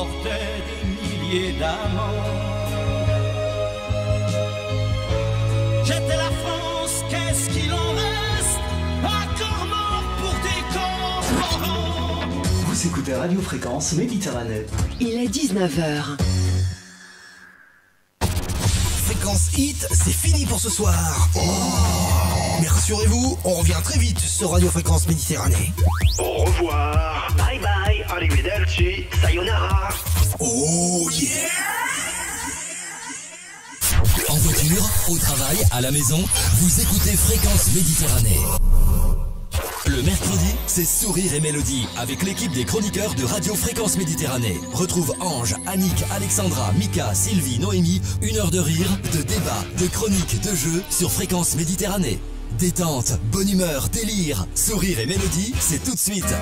portait des milliers d'amants. J'étais la France, qu'est-ce qu'il en reste? Un corps mort pour des corps morts. Vous écoutez Radio Fréquence Méditerranée. Il est 19h. Fréquence Hit, c'est fini pour ce soir. Oh. Mais rassurez-vous, on revient très vite sur Radio Fréquence Méditerranée. Au revoir. Bye bye. Arrivederci. Sayonara. Oh yeah! En voiture, au travail, à la maison, vous écoutez Fréquence Méditerranée. Le mercredi, c'est Sourire et Mélodie avec l'équipe des chroniqueurs de Radio Fréquence Méditerranée. Retrouve Ange, Annick, Alexandra, Mika, Sylvie, Noémie, une heure de rire, de débat, de chroniques, de jeux sur Fréquence Méditerranée. Détente, bonne humeur, délire, Sourire et Mélodie, c'est tout de suite.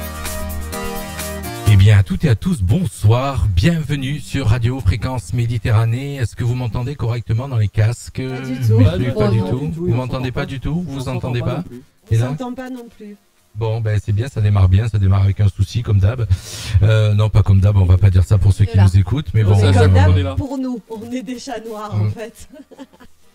Eh bien, à toutes et à tous, bonsoir, bienvenue sur Radio Fréquence Méditerranée. Est-ce que vous m'entendez correctement dans les casques? Pas du tout. Pas du tout. Vous m'entendez pas du tout? Vous entendez pas? On s'entend pas non plus. Bon, ben c'est bien, ça démarre avec un souci comme d'hab. Non, pas comme d'hab, on va pas dire ça pour ceux qui nous écoutent, mais bon. C'est comme d'hab pour nous, on est des chats noirs en fait.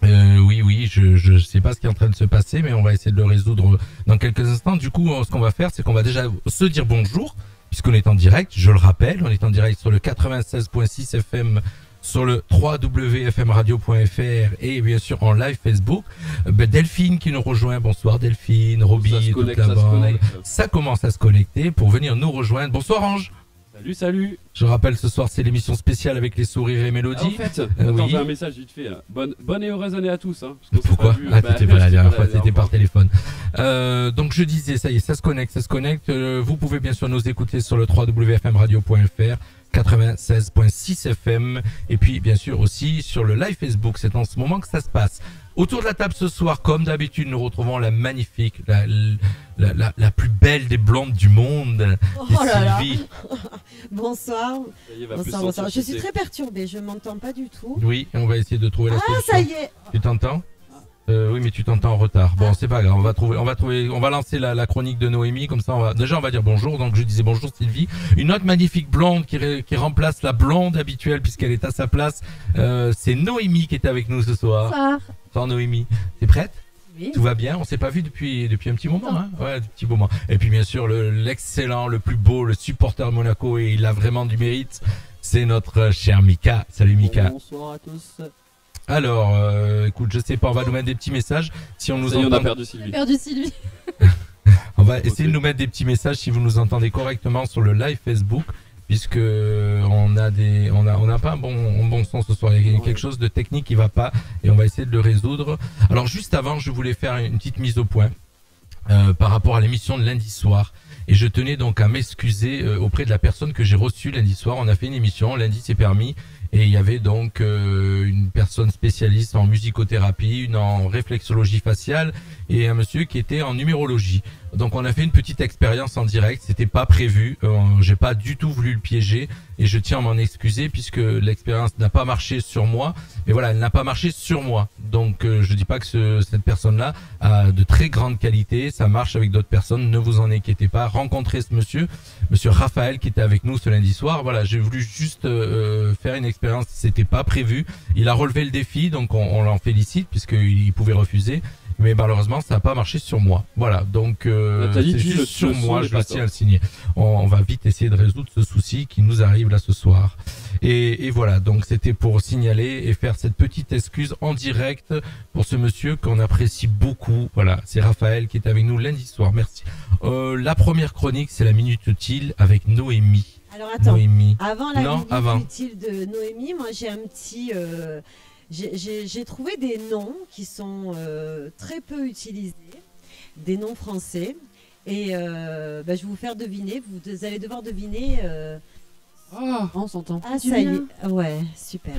Oui, je sais pas ce qui est en train de se passer, mais on va essayer de le résoudre dans quelques instants. Du coup, ce qu'on va faire, c'est qu'on va déjà se dire bonjour, puisqu'on est en direct, je le rappelle, on est en direct sur le 96.6 FM, sur le www.fmradio.fr et bien sûr en live Facebook. Delphine qui nous rejoint, bonsoir Delphine, Roby, toute la bande. Ça commence à se connecter pour venir nous rejoindre. Bonsoir Ange. Salut. Je rappelle, ce soir c'est l'émission spéciale avec les sourires et mélodies. En fait, attends, j'ai un message vite fait. Bonne et heureuse année à tous. Hein, pourquoi? T'étais pas la dernière fois, c'était par téléphone. Donc je disais, ça y est, ça se connecte. Vous pouvez bien sûr nous écouter sur le www.fmradio.fr, 96.6 FM, et puis bien sûr aussi sur le live Facebook. C'est en ce moment que ça se passe. Autour de la table ce soir, comme d'habitude, nous retrouvons la magnifique, la plus belle des blondes du monde, Sylvie. Bonsoir. Bonsoir. Je suis très perturbée, je m'entends pas du tout. Oui, on va essayer de trouver la solution. Ah, ça y est. Tu t'entends? Oui, mais tu t'entends en retard. Bon, c'est pas grave, on va lancer la chronique de Noémie, comme ça on va dire bonjour. Donc je disais bonjour Sylvie. Une autre magnifique blonde qui remplace la blonde habituelle puisqu'elle est à sa place. C'est Noémie qui est avec nous ce soir. Bonsoir. Bonsoir Noémie. T'es prête? Oui. Tout va bien? On s'est pas vu depuis un petit moment, hein? Ouais, un petit moment. Et puis bien sûr l'excellent, le plus beau, le supporter de Monaco, et il a vraiment du mérite. C'est notre cher Mika. Salut Mika. Bonsoir à tous. Alors, écoute, je sais pas, on va nous mettre des petits messages. Si on nous entend... On a perdu Sylvie. On va essayer de nous mettre des petits messages si vous nous entendez correctement sur le live Facebook, puisque on a pas un bon son ce soir. Il y a quelque chose de technique qui va pas, et on va essayer de le résoudre. Alors, juste avant, je voulais faire une petite mise au point par rapport à l'émission de lundi soir. Et je tenais donc à m'excuser auprès de la personne que j'ai reçue lundi soir. On a fait une émission, lundi c'est permis. Et il y avait donc une personne spécialiste en musicothérapie, une en réflexologie faciale et un monsieur qui était en numérologie. Donc on a fait une petite expérience en direct, c'était pas prévu, j'ai pas du tout voulu le piéger et je tiens à m'en excuser puisque l'expérience n'a pas marché sur moi. Mais voilà, elle n'a pas marché sur moi. Donc je dis pas que cette personne-là a de très grandes qualités, ça marche avec d'autres personnes, ne vous en inquiétez pas. Rencontrez ce monsieur Raphaël qui était avec nous ce lundi soir. Voilà, j'ai voulu juste faire une expérience, c'était pas prévu. Il a relevé le défi, donc on l'en félicite puisqu'il pouvait refuser. Mais malheureusement, ça n'a pas marché sur moi. Voilà, donc c'est juste sur moi, je tiens à le signer. On va vite essayer de résoudre ce souci qui nous arrive là ce soir. Et voilà, donc c'était pour signaler et faire cette petite excuse en direct pour ce monsieur qu'on apprécie beaucoup. Voilà, c'est Raphaël qui est avec nous lundi soir. Merci. La première chronique, c'est la Minute Utile avec Noémie. Alors attends, Noémie. avant la Minute Utile de Noémie, moi j'ai un petit... J'ai trouvé des noms qui sont très peu utilisés, des noms français, et je vais vous faire deviner, vous allez devoir deviner... on s'entend. Ah, ça y est, ouais, super.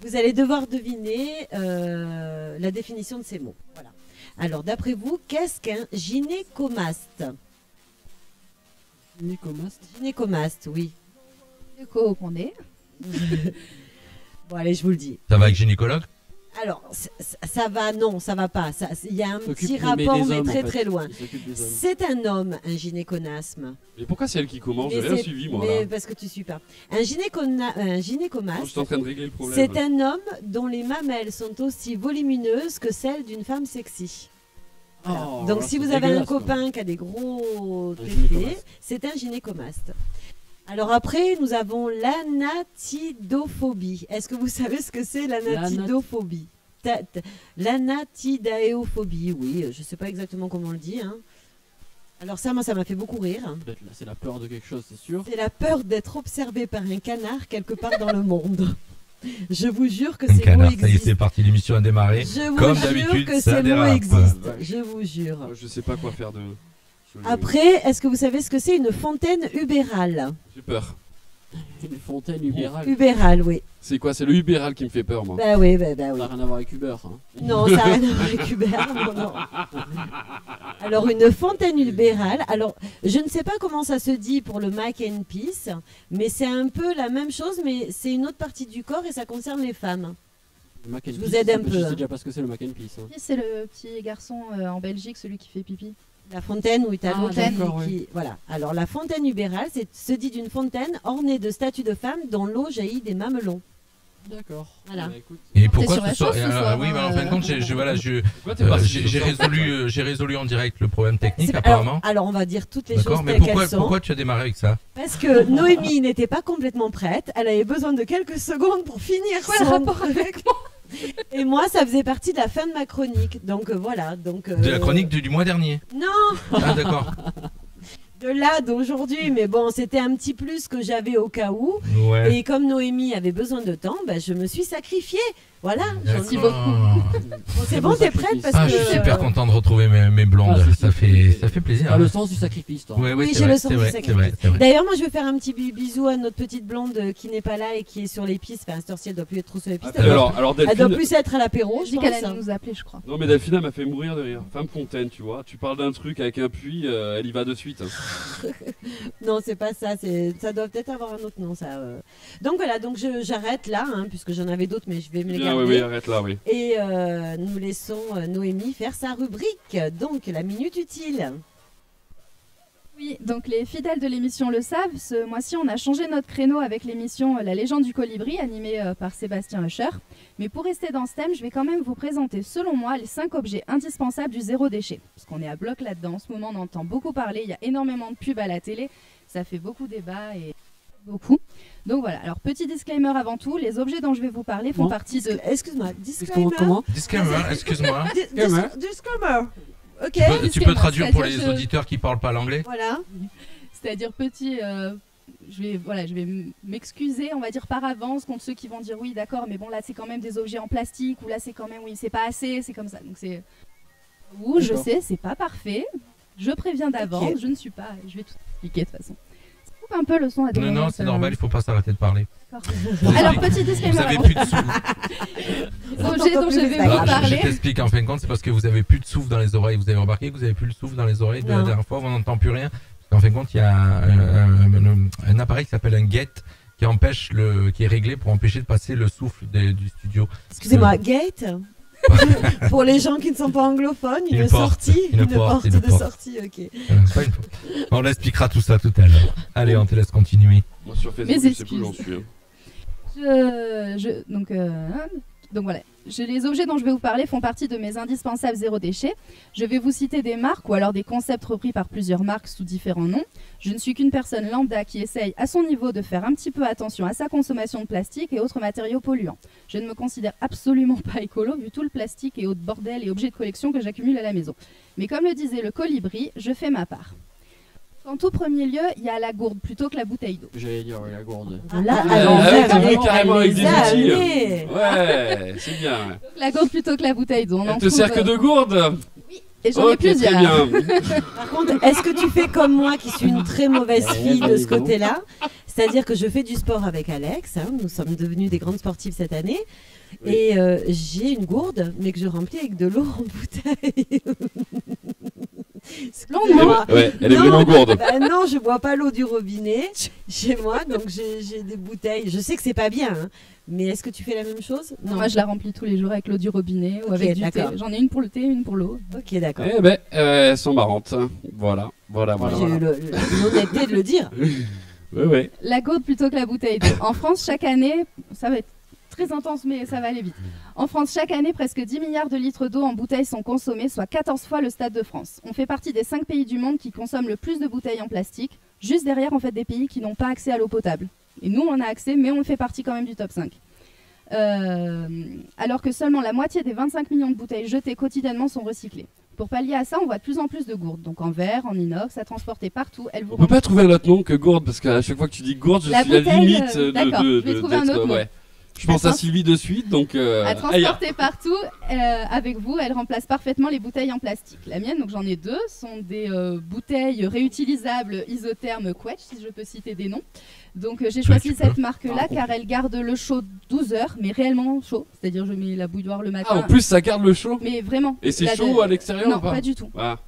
Vous allez devoir deviner la définition de ces mots. Voilà. Alors, d'après vous, qu'est-ce qu'un gynécomaste? Gynécomaste, oui. Gynéco qu'on est. Bon, allez, je vous le dis. Ça va avec gynécologue? Alors, ça va, non, ça va pas. Il y a un S'occupe petit des rapport, mais hommes, très en fait. très loin. Il s'occupe des hommes. C'est un homme, un gynéconasme. Mais pourquoi c'est elle qui commence? Mais J'ai rien c'est- suivi, moi. mais Là. parce que tu suis pas. Un Je gynécomasme, suis en train de régler le problème. c'est un homme dont les mamelles sont aussi volumineuses que celles d'une femme sexy. Voilà. Oh, Donc là, si c'est vous avez un dégueulasse, quoi. copain qui a des gros Un tétés, gynécomaste. c'est un gynécomaste. Alors après, nous avons l'anatidophobie. Est-ce que vous savez ce que c'est l'anatidophobie? L'anatidaéophobie, oui, je sais pas exactement comment on le dit. Hein. Alors ça, moi, ça m'a fait beaucoup rire. Peut-être là, c'est la peur de quelque chose, c'est sûr. C'est la peur d'être observé par un canard quelque part dans le monde. Je vous jure que Un ces mots canard, ça y est, existent. c'est parti, l'émission a démarré. Je vous Comme jure d'habitude, que ça ces mots dérape. existent. Je vous jure. Je sais pas quoi faire de. Après, est-ce que vous savez ce que c'est une fontaine ubérale? J'ai peur. Une fontaine ubérale. Ubérale, oui. C'est quoi? C'est le ubéral qui me fait peur, moi. Bah oui, bah oui. Ça n'a rien à voir avec Uber. Hein. Non, ça n'a rien à voir avec Uber, non. Alors, une fontaine ubérale. Alors, je ne sais pas comment ça se dit pour le mac and peace, mais c'est un peu la même chose, mais c'est une autre partie du corps et ça concerne les femmes. Le mac and Je vous peas, aide un peu, Je hein. sais déjà pas ce que c'est le mac and peas. Hein. C'est le petit garçon en Belgique, celui qui fait pipi. La fontaine où tu as Ah, l'autre d'accord, qui... Voilà. Alors, la fontaine ubérale, se dit d'une fontaine ornée de statues de femmes dont l'eau jaillit des mamelons. D'accord. Voilà. Bah, écoute, Et pourquoi sur la ce soir, chose ce soir, oui, mais en fin de compte, Pourquoi t'es parti j'ai sur ça j'ai résolu en direct le problème technique C'est- apparemment. alors, on va dire toutes les D'accord, choses mais telles pourquoi, qu'elles sont. pourquoi tu as démarré avec ça? Parce que Noémie n'était pas complètement prête. Elle avait besoin de quelques secondes pour finir Quoi le son rapport truc. avec moi? Et moi, ça faisait partie de la fin de ma chronique. Donc voilà. Donc, De la chronique du mois dernier. Non, Ah d'accord. de là, d'aujourd'hui. Mais bon, c'était un petit plus que j'avais au cas où. Ouais. Et comme Noémie avait besoin de temps, bah, je me suis sacrifiée. Voilà. Merci D'accord. Bon, c'est bon, t'es prête parce Ah, que je suis super content de retrouver mes blondes. Ah, si, ça si. fait plaisir. T'as hein. le sens du sacrifice, toi. Ouais, ouais, Oui, c'est j'ai vrai, le sens c'est du vrai, sacrifice. c'est vrai, c'est vrai. D'ailleurs, moi, je vais faire un petit bisou à notre petite blonde qui n'est pas là et qui est sur les pistes. Enfin, à cette heure-ci, elle doit plus être trop sur les pistes. Elle doit, Alors elle doit Delphine. plus être à l'apéro, Je je dis pense. qu'elle allait nous appeler, je crois. Non, mais Delphine, elle m'a fait mourir de rire. Femme fontaine, tu vois. Tu parles d'un truc avec un puits, elle y va de suite. Hein. Non, c'est pas ça. Ça doit peut-être avoir un autre nom, ça. Donc voilà, donc j'arrête là, hein, puisque j'en avais d'autres, mais je vais me les Bien, garder. oui, oui, arrête là, oui. Et nous laissons Noémie faire sa rubrique. Donc, la minute utile. Oui, donc les fidèles de l'émission le savent, ce mois-ci on a changé notre créneau avec l'émission La légende du colibri animée par Sébastien Usher. Mais pour rester dans ce thème, je vais quand même vous présenter selon moi les 5 objets indispensables du zéro déchet. Parce qu'on est à bloc là-dedans, en ce moment on entend beaucoup parler, il y a énormément de pubs à la télé, ça fait beaucoup débat et beaucoup. Donc voilà, alors petit disclaimer avant tout, les objets dont je vais vous parler font Bon. partie de... Excuse-moi, disclaimer. Comment Disclaimer, excuse-moi. Disclaimer. Ok. Tu peux Disclaimer, traduire pour les c'est-à-dire auditeurs qui parlent pas l'anglais? Voilà. C'est-à-dire petit, je vais m'excuser, on va dire par avance contre ceux qui vont dire oui d'accord, mais bon là c'est quand même des objets en plastique, ou là c'est quand même oui c'est pas assez, c'est comme ça. Donc c'est, ou je D'accord. sais c'est pas parfait, je préviens d'avance, Ok. je ne suis pas, je vais tout expliquer de toute façon. Ça coupe un peu le son à Non, non, c'est normal, il faut pas s'arrêter de parler. Alors petit disclaimer. Vous avez avant plus de souffle. Les objets dont je vais Ah, vous Alors, je parler. t'explique en fin de compte, c'est parce que vous avez plus de souffle dans les oreilles. Vous avez remarqué que vous avez plus le souffle dans les oreilles de la Non. dernière fois, on n'entend plus rien. Parce qu'en fin de compte, il y a un appareil qui s'appelle un gate qui est réglé pour empêcher de passer le souffle du studio. Excusez-moi, gate. Pour les gens qui ne sont pas anglophones, Une une porte, sortie, une une porte, porte une de porte. sortie, ok. Pas une fois. On l'expliquera tout ça tout à l'heure. Allez, on te laisse continuer. Moi, sur Facebook, Mes je sais plus où j'en excuses. suis. Hein. Donc voilà, les objets dont je vais vous parler font partie de mes indispensables zéro déchet. Je vais vous citer des marques ou alors des concepts repris par plusieurs marques sous différents noms. Je ne suis qu'une personne lambda qui essaye à son niveau de faire un petit peu attention à sa consommation de plastique et autres matériaux polluants. Je ne me considère absolument pas écolo vu tout le plastique et autres bordels et objets de collection que j'accumule à la maison. Mais comme le disait le colibri, je fais ma part. En tout premier lieu, il y a la gourde plutôt que la bouteille d'eau. J'allais dire la gourde. Là, Ah, alors, ouais, t'as elle vu carrément avec des les a outils. amenés. Ouais, c'est bien. La gourde plutôt que la bouteille d'eau. on en Elle te trouve, sert que de gourde. Et j'en ai Ok, très plusieurs. bien. Par contre, est-ce que tu fais comme moi qui suis une très mauvaise fille de ce côté-là? C'est-à-dire que je fais du sport avec Alex, hein, nous sommes devenus des grandes sportives cette année, Oui. et j'ai une gourde, mais que je remplis avec de l'eau en bouteille. Longuement. Ouais, elle est Non, vraiment gourde. bah non, je bois pas l'eau du robinet chez moi, donc j'ai des bouteilles. Je sais que c'est pas bien, hein, mais est-ce que tu fais la même chose? Non. Moi, je la remplis tous les jours avec l'eau du robinet ou Ok, avec du thé. d'accord. J'en ai une pour le thé, une pour l'eau. Ok, d'accord. Eh ben, elles sont marrantes. Voilà. J'ai eu l'honnêteté de le dire. Ouais. La gourde plutôt que la bouteille d'eau. En France, chaque année, ça va être très intense, mais ça va aller vite. En France, chaque année, presque 10 milliards de litres d'eau en bouteilles sont consommés, soit 14 fois le Stade de France. On fait partie des 5 pays du monde qui consomment le plus de bouteilles en plastique, juste derrière en fait des pays qui n'ont pas accès à l'eau potable. Et nous, on a accès, mais on fait partie quand même du top 5. Alors que seulement la moitié des 25 millions de bouteilles jetées quotidiennement sont recyclées. Pour pallier à ça, on voit de plus en plus de gourdes, donc en verre, en inox, à transporter partout. Elles vous On peut pas trouver un autre nom que gourde, parce qu'à chaque fois que tu dis gourde, je La suis à la bouteille, limite d'accord, je vais trouver un d'être, autre mot. ouais. Je pense à Sylvie de suite, donc... à aïe. transporter partout avec vous, elle remplace parfaitement les bouteilles en plastique. La mienne, donc j'en ai deux, sont des bouteilles réutilisables isothermes Quetch, si je peux citer des noms. Donc j'ai choisi cette marque-là car elle garde le chaud 12 heures, mais réellement chaud. C'est-à-dire je mets la bouilloire le matin. Ah, en plus ça garde le chaud. Mais vraiment. Et c'est chaud à l'extérieur Non, ou pas? pas du tout. Ah.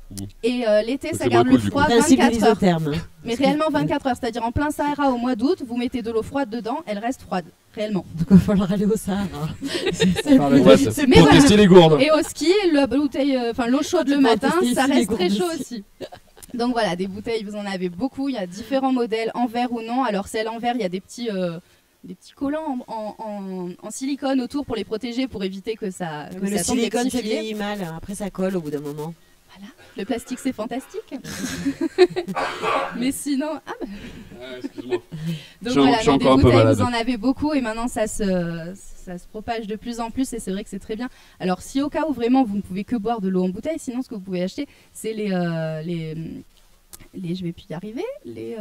Et l'été, ça C'est garde moins le cool, du froid coup. 24 heures. Isotherme. Mais réellement 24 heures, c'est-à-dire en plein Sahara au mois d'août, vous mettez de l'eau froide dedans, elle reste froide, réellement. Donc il va falloir aller au Sahara. C'est Mais pour voilà. tester les gourdes. Et au ski, l'eau chaude le pourras matin, tester ça ici les reste gourdes très chaud aussi. aussi. Donc voilà, des bouteilles, vous en avez beaucoup. Il y a différents modèles, en verre ou non. Alors celles en verre, il y a des petits collants en silicone autour pour les protéger, pour éviter que ça que Mais le ça tombe des silicone, petits ça filets. vieillit mal. Après, ça colle au bout d'un moment. Voilà, le plastique c'est fantastique. Mais sinon, Excuse-moi. donc Je voilà, suis donc des encore un peu bouteilles, malade. vous en avez beaucoup et maintenant ça se propage de plus en plus et c'est vrai que c'est très bien. Alors si au cas où vraiment vous ne pouvez que boire de l'eau en bouteille, sinon ce que vous pouvez acheter c'est les je vais plus y arriver, Mais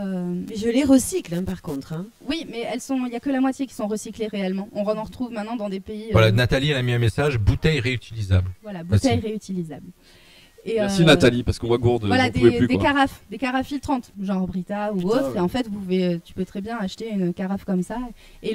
je les recycle par contre. Hein. Oui, mais il y a que la moitié qui sont recyclées réellement. On en retrouve maintenant dans des pays. Voilà, Nathalie, elle a mis un message, bouteille réutilisable. Voilà, bouteilles Facile. réutilisables. Et Merci Nathalie, parce qu'on voit gourde, voilà, on pouvait plus des quoi. carafes filtrantes, genre Brita ou autre. ouais. Et en fait, tu peux très bien acheter une carafe comme ça. Et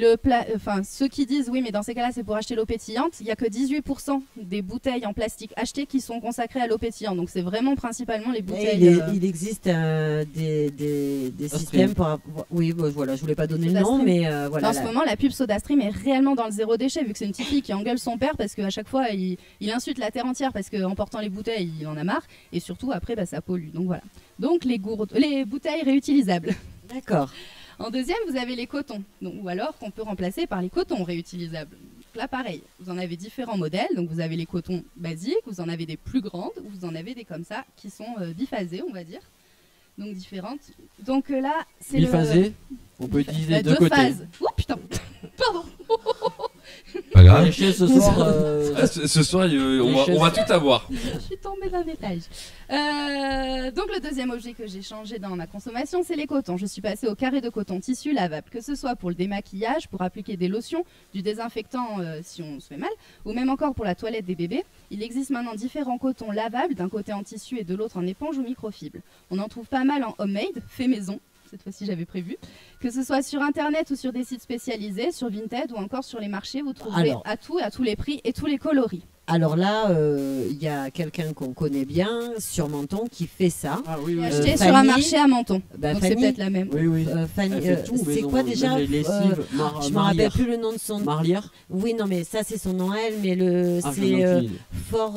ceux qui disent oui, mais dans ces cas-là, c'est pour acheter l'eau pétillante, il n'y a que 18% des bouteilles en plastique achetées qui sont consacrées à l'eau pétillante. Donc c'est vraiment principalement les bouteilles. Il existe des systèmes pour. Oui, bah, voilà, je voulais pas donner le nom, mais voilà. En ce moment, la pub SodaStream est réellement dans le zéro déchet, vu que c'est une petite fille qui engueule son père parce qu'à chaque fois, il insulte la terre entière parce qu'en portant les bouteilles, il en a marre. Et surtout, après, ça pollue. Donc voilà. Donc les bouteilles réutilisables. D'accord. En deuxième, vous avez les cotons. Ou alors qu'on peut remplacer par les cotons réutilisables. Donc là, pareil, vous en avez différents modèles. Donc vous avez les cotons basiques, vous en avez des plus grandes, vous en avez des comme ça qui sont biphasées, on va dire. Donc différentes. Donc là, c'est Biphasé, on peut utiliser deux deux côtés. phases. Oh putain, pardon. Pas grave. Les chaises ce soir. Ah, ce soir, on va tout avoir. Je suis tombée d'un étage. Donc le deuxième objet que j'ai changé dans ma consommation, c'est les cotons. Je suis passée au carré de coton tissu lavable, que ce soit pour le démaquillage, pour appliquer des lotions, du désinfectant si on se fait mal, ou même encore pour la toilette des bébés. Il existe maintenant différents cotons lavables, d'un côté en tissu et de l'autre en éponge ou microfibre. On en trouve pas mal en homemade, fait maison. Cette fois-ci, j'avais prévu. Que ce soit sur Internet ou sur des sites spécialisés, sur Vinted ou encore sur les marchés, vous trouverez à tous les prix et tous les coloris. Alors là, il y a quelqu'un qu'on connaît bien sur Menton qui fait ça. Ah oui, oui. Acheté sur un marché à Menton. Bah, donc c'est Fanny, peut-être la même. Oui, oui. Fanny, Elle fait tout c'est maison, quoi même déjà les lessives, je me rappelle plus le nom de son. Marlière. Oui, non, mais ça c'est son nom à elle, mais c'est fort.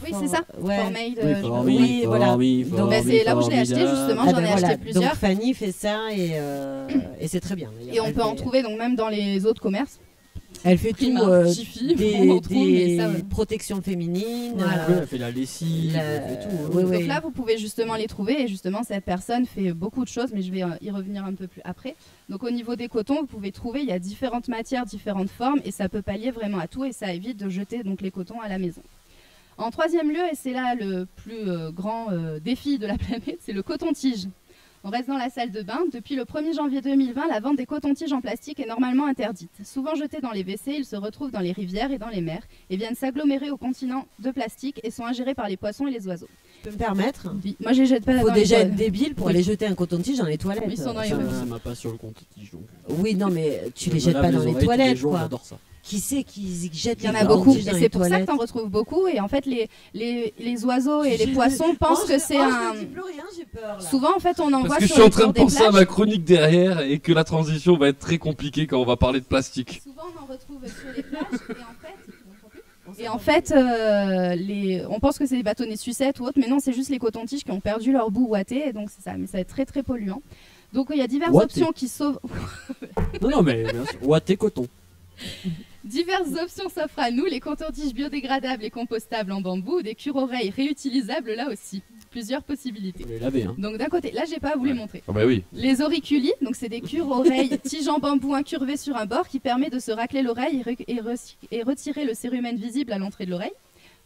Oui, c'est ça. Ouais. Formade, Oui, je- Formade, oui, voilà. Formade, Donc, bah, c'est là où je l'ai acheté Formidable. justement, Ah, j'en ai ben acheté voilà. plusieurs. Donc Fanny fait ça et c'est très bien. d'ailleurs. Et on Elle peut en fait- trouver donc même dans les autres commerces. Elle fait tout, Primark, Jiffy, on en trouve, mais ça, ouais. protections féminines. Voilà. Oui, elle fait la lessive, elle fait tout. oui, Donc oui. là, vous pouvez justement les trouver et justement, cette personne fait beaucoup de choses, mais je vais y revenir un peu plus après. Donc au niveau des cotons, vous pouvez trouver, il y a différentes matières, différentes formes et ça peut pallier vraiment à tout et ça évite de jeter donc les cotons à la maison. En troisième lieu, et c'est là le plus grand défi de la planète, c'est le coton-tige. On reste dans la salle de bain. Depuis le 1er janvier 2020, la vente des cotons-tiges en plastique est normalement interdite. Souvent jetés dans les WC, ils se retrouvent dans les rivières et dans les mers et viennent s'agglomérer au continent de plastique et sont ingérés par les poissons et les oiseaux. Tu peux me permettre? Oui. Moi, je les jette pas Faut dans les déjà être toilettes. débile pour Oui. aller jeter un coton-tige dans les toilettes. Oui, ils sont dans les Ça, rues. c'est ma passion, le compte-tige. Donc. Oui, non, mais tu Je les me jettes lave pas dans oreilles les tous les toilettes, jours, quoi. J'adore ça. Qui c'est qui jette Il y en les a beaucoup, cotons-tiges et dans c'est les pour ça que toilettes? t'en retrouves beaucoup. Et en fait, les oiseaux et les poissons pensent que c'est un. Je dis plus rien, j'ai peur. Là. Souvent, en fait, on en voit Parce que je sur suis en les train de bords des penser à plages. ma chronique derrière et que la transition va être très compliquée quand on va parler de plastique. Souvent, on en retrouve sur les plages. Et en fait, on pense que c'est des bâtonnets sucettes ou autres, mais non, c'est juste les cotons-tiges qui ont perdu leur bout ouaté, et donc c'est ça, mais ça va être très très polluant. Donc il y a diverses Ouaté. options qui sauvent. Non, mais bien sûr. Ouaté coton. Diverses options s'offrent à nous, les cotons-tiges biodégradables et compostables en bambou, ou des cure-oreilles réutilisables là aussi. Plusieurs possibilités. Faut les laver, hein. Donc d'un côté, là j'ai pas à vous les montrer. Ah bah oui. Les auriculis, donc c'est des cure-oreilles tiges en bambou incurvées sur un bord qui permet de se racler l'oreille et retirer le cérumen visible à l'entrée de l'oreille.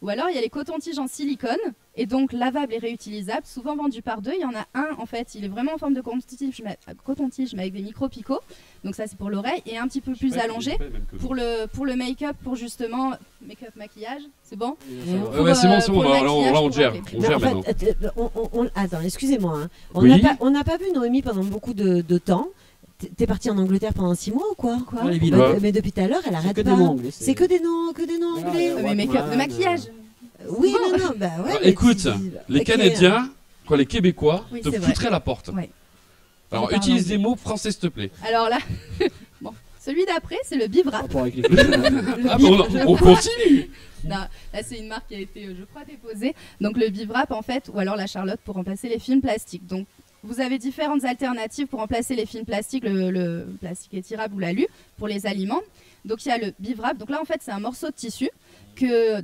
Ou alors il y a les cotons-tiges en silicone, et donc lavables et réutilisables, souvent vendus par deux. Il y en a un en fait, il est vraiment en forme de coton-tige mais avec des micro-picots, donc ça c'est pour l'oreille, et un petit peu plus allongé pour le make-up, pour justement make-up maquillage, c'est bon? Ouais, c'est bon, c'est bon, pour le là maquillage, on pour gère, régler. on Mais gère en fait, maintenant. attends, excusez-moi. Hein. Oui. On n'a pas vu Noémie pendant beaucoup de temps. T'es partie en Angleterre pendant 6 mois ou quoi? Quoi? Ouais, Mais depuis tout à l'heure, elle arrête que pas. des noms anglais, C'est que des noms anglais. Mais make-up de maquillage. Oui, non, bah ouais. Alors, mais écoute, les ok. Canadiens, quoi, les Québécois, Oui, te c'est foutraient vrai. la porte. Ouais. Alors Ils parlent utilise anglais. des mots français s'il te plaît. Alors là, bon, celui d'après, c'est le bivrap. Rapport avec les Ah bah on continue. Non, là c'est une marque qui a été, je crois, déposée. Donc le bivrap en fait, ou alors la Charlotte pour remplacer les films plastiques. Donc vous avez différentes alternatives pour remplacer les films plastiques, le plastique étirable ou l'alu pour les aliments. Donc il y a le bivrap. Donc là en fait c'est un morceau de tissu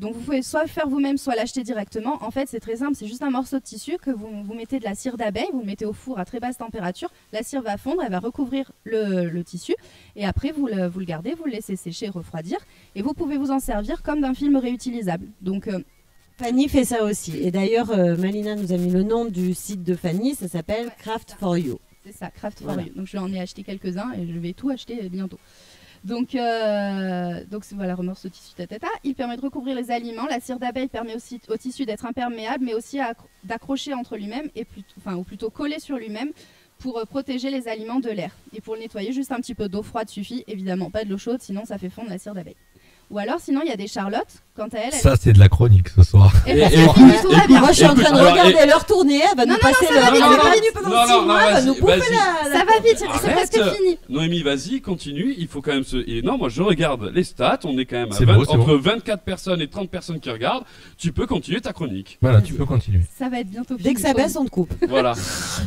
donc vous pouvez soit faire vous-même, soit l'acheter directement. En fait c'est très simple, c'est juste un morceau de tissu que vous mettez de la cire d'abeille, vous le mettez au four à très basse température. La cire va fondre, elle va recouvrir le tissu et après vous le gardez, vous le laissez sécher, refroidir et vous pouvez vous en servir comme d'un film réutilisable. Donc Fanny fait ça aussi. Et d'ailleurs, Malina nous a mis le nom du site de Fanny, ça s'appelle Craft for You. c'est ça, Craft for Voilà. You. Donc je en ai acheté quelques-uns et je vais tout acheter bientôt. Donc voilà, remorce au tissu, Il permet de recouvrir les aliments. La cire d'abeille permet aussi au tissu d'être imperméable, mais aussi d'accrocher entre lui-même ou plutôt coller sur lui-même pour protéger les aliments de l'air. Et pour le nettoyer, juste un petit peu d'eau froide suffit. Évidemment, pas de l'eau chaude, sinon ça fait fondre la cire d'abeille. Ou alors, sinon, il y a des charlottes. Quant à elle, Ça, c'est de la chronique ce soir. tout va bien. Moi, je suis en train de alors, regarder leur tournée. Elle va nous passer ça va le. vite, Elle est ça pas va venue vite. pendant Non, 6 non, mois. Elle va vas-y, nous bouffer vas-y. la. Ça va vite, c'est Arrête. presque fini. Noémie, vas-y, continue. Il faut quand même se. Et non, moi je regarde les stats. On est quand même à C'est beau, c'est entre bon. 24 personnes et 30 personnes qui regardent. Tu peux continuer ta chronique. Voilà, tu peux continuer. Ça va être bientôt fini. Dès que ça baisse, on te coupe. Voilà.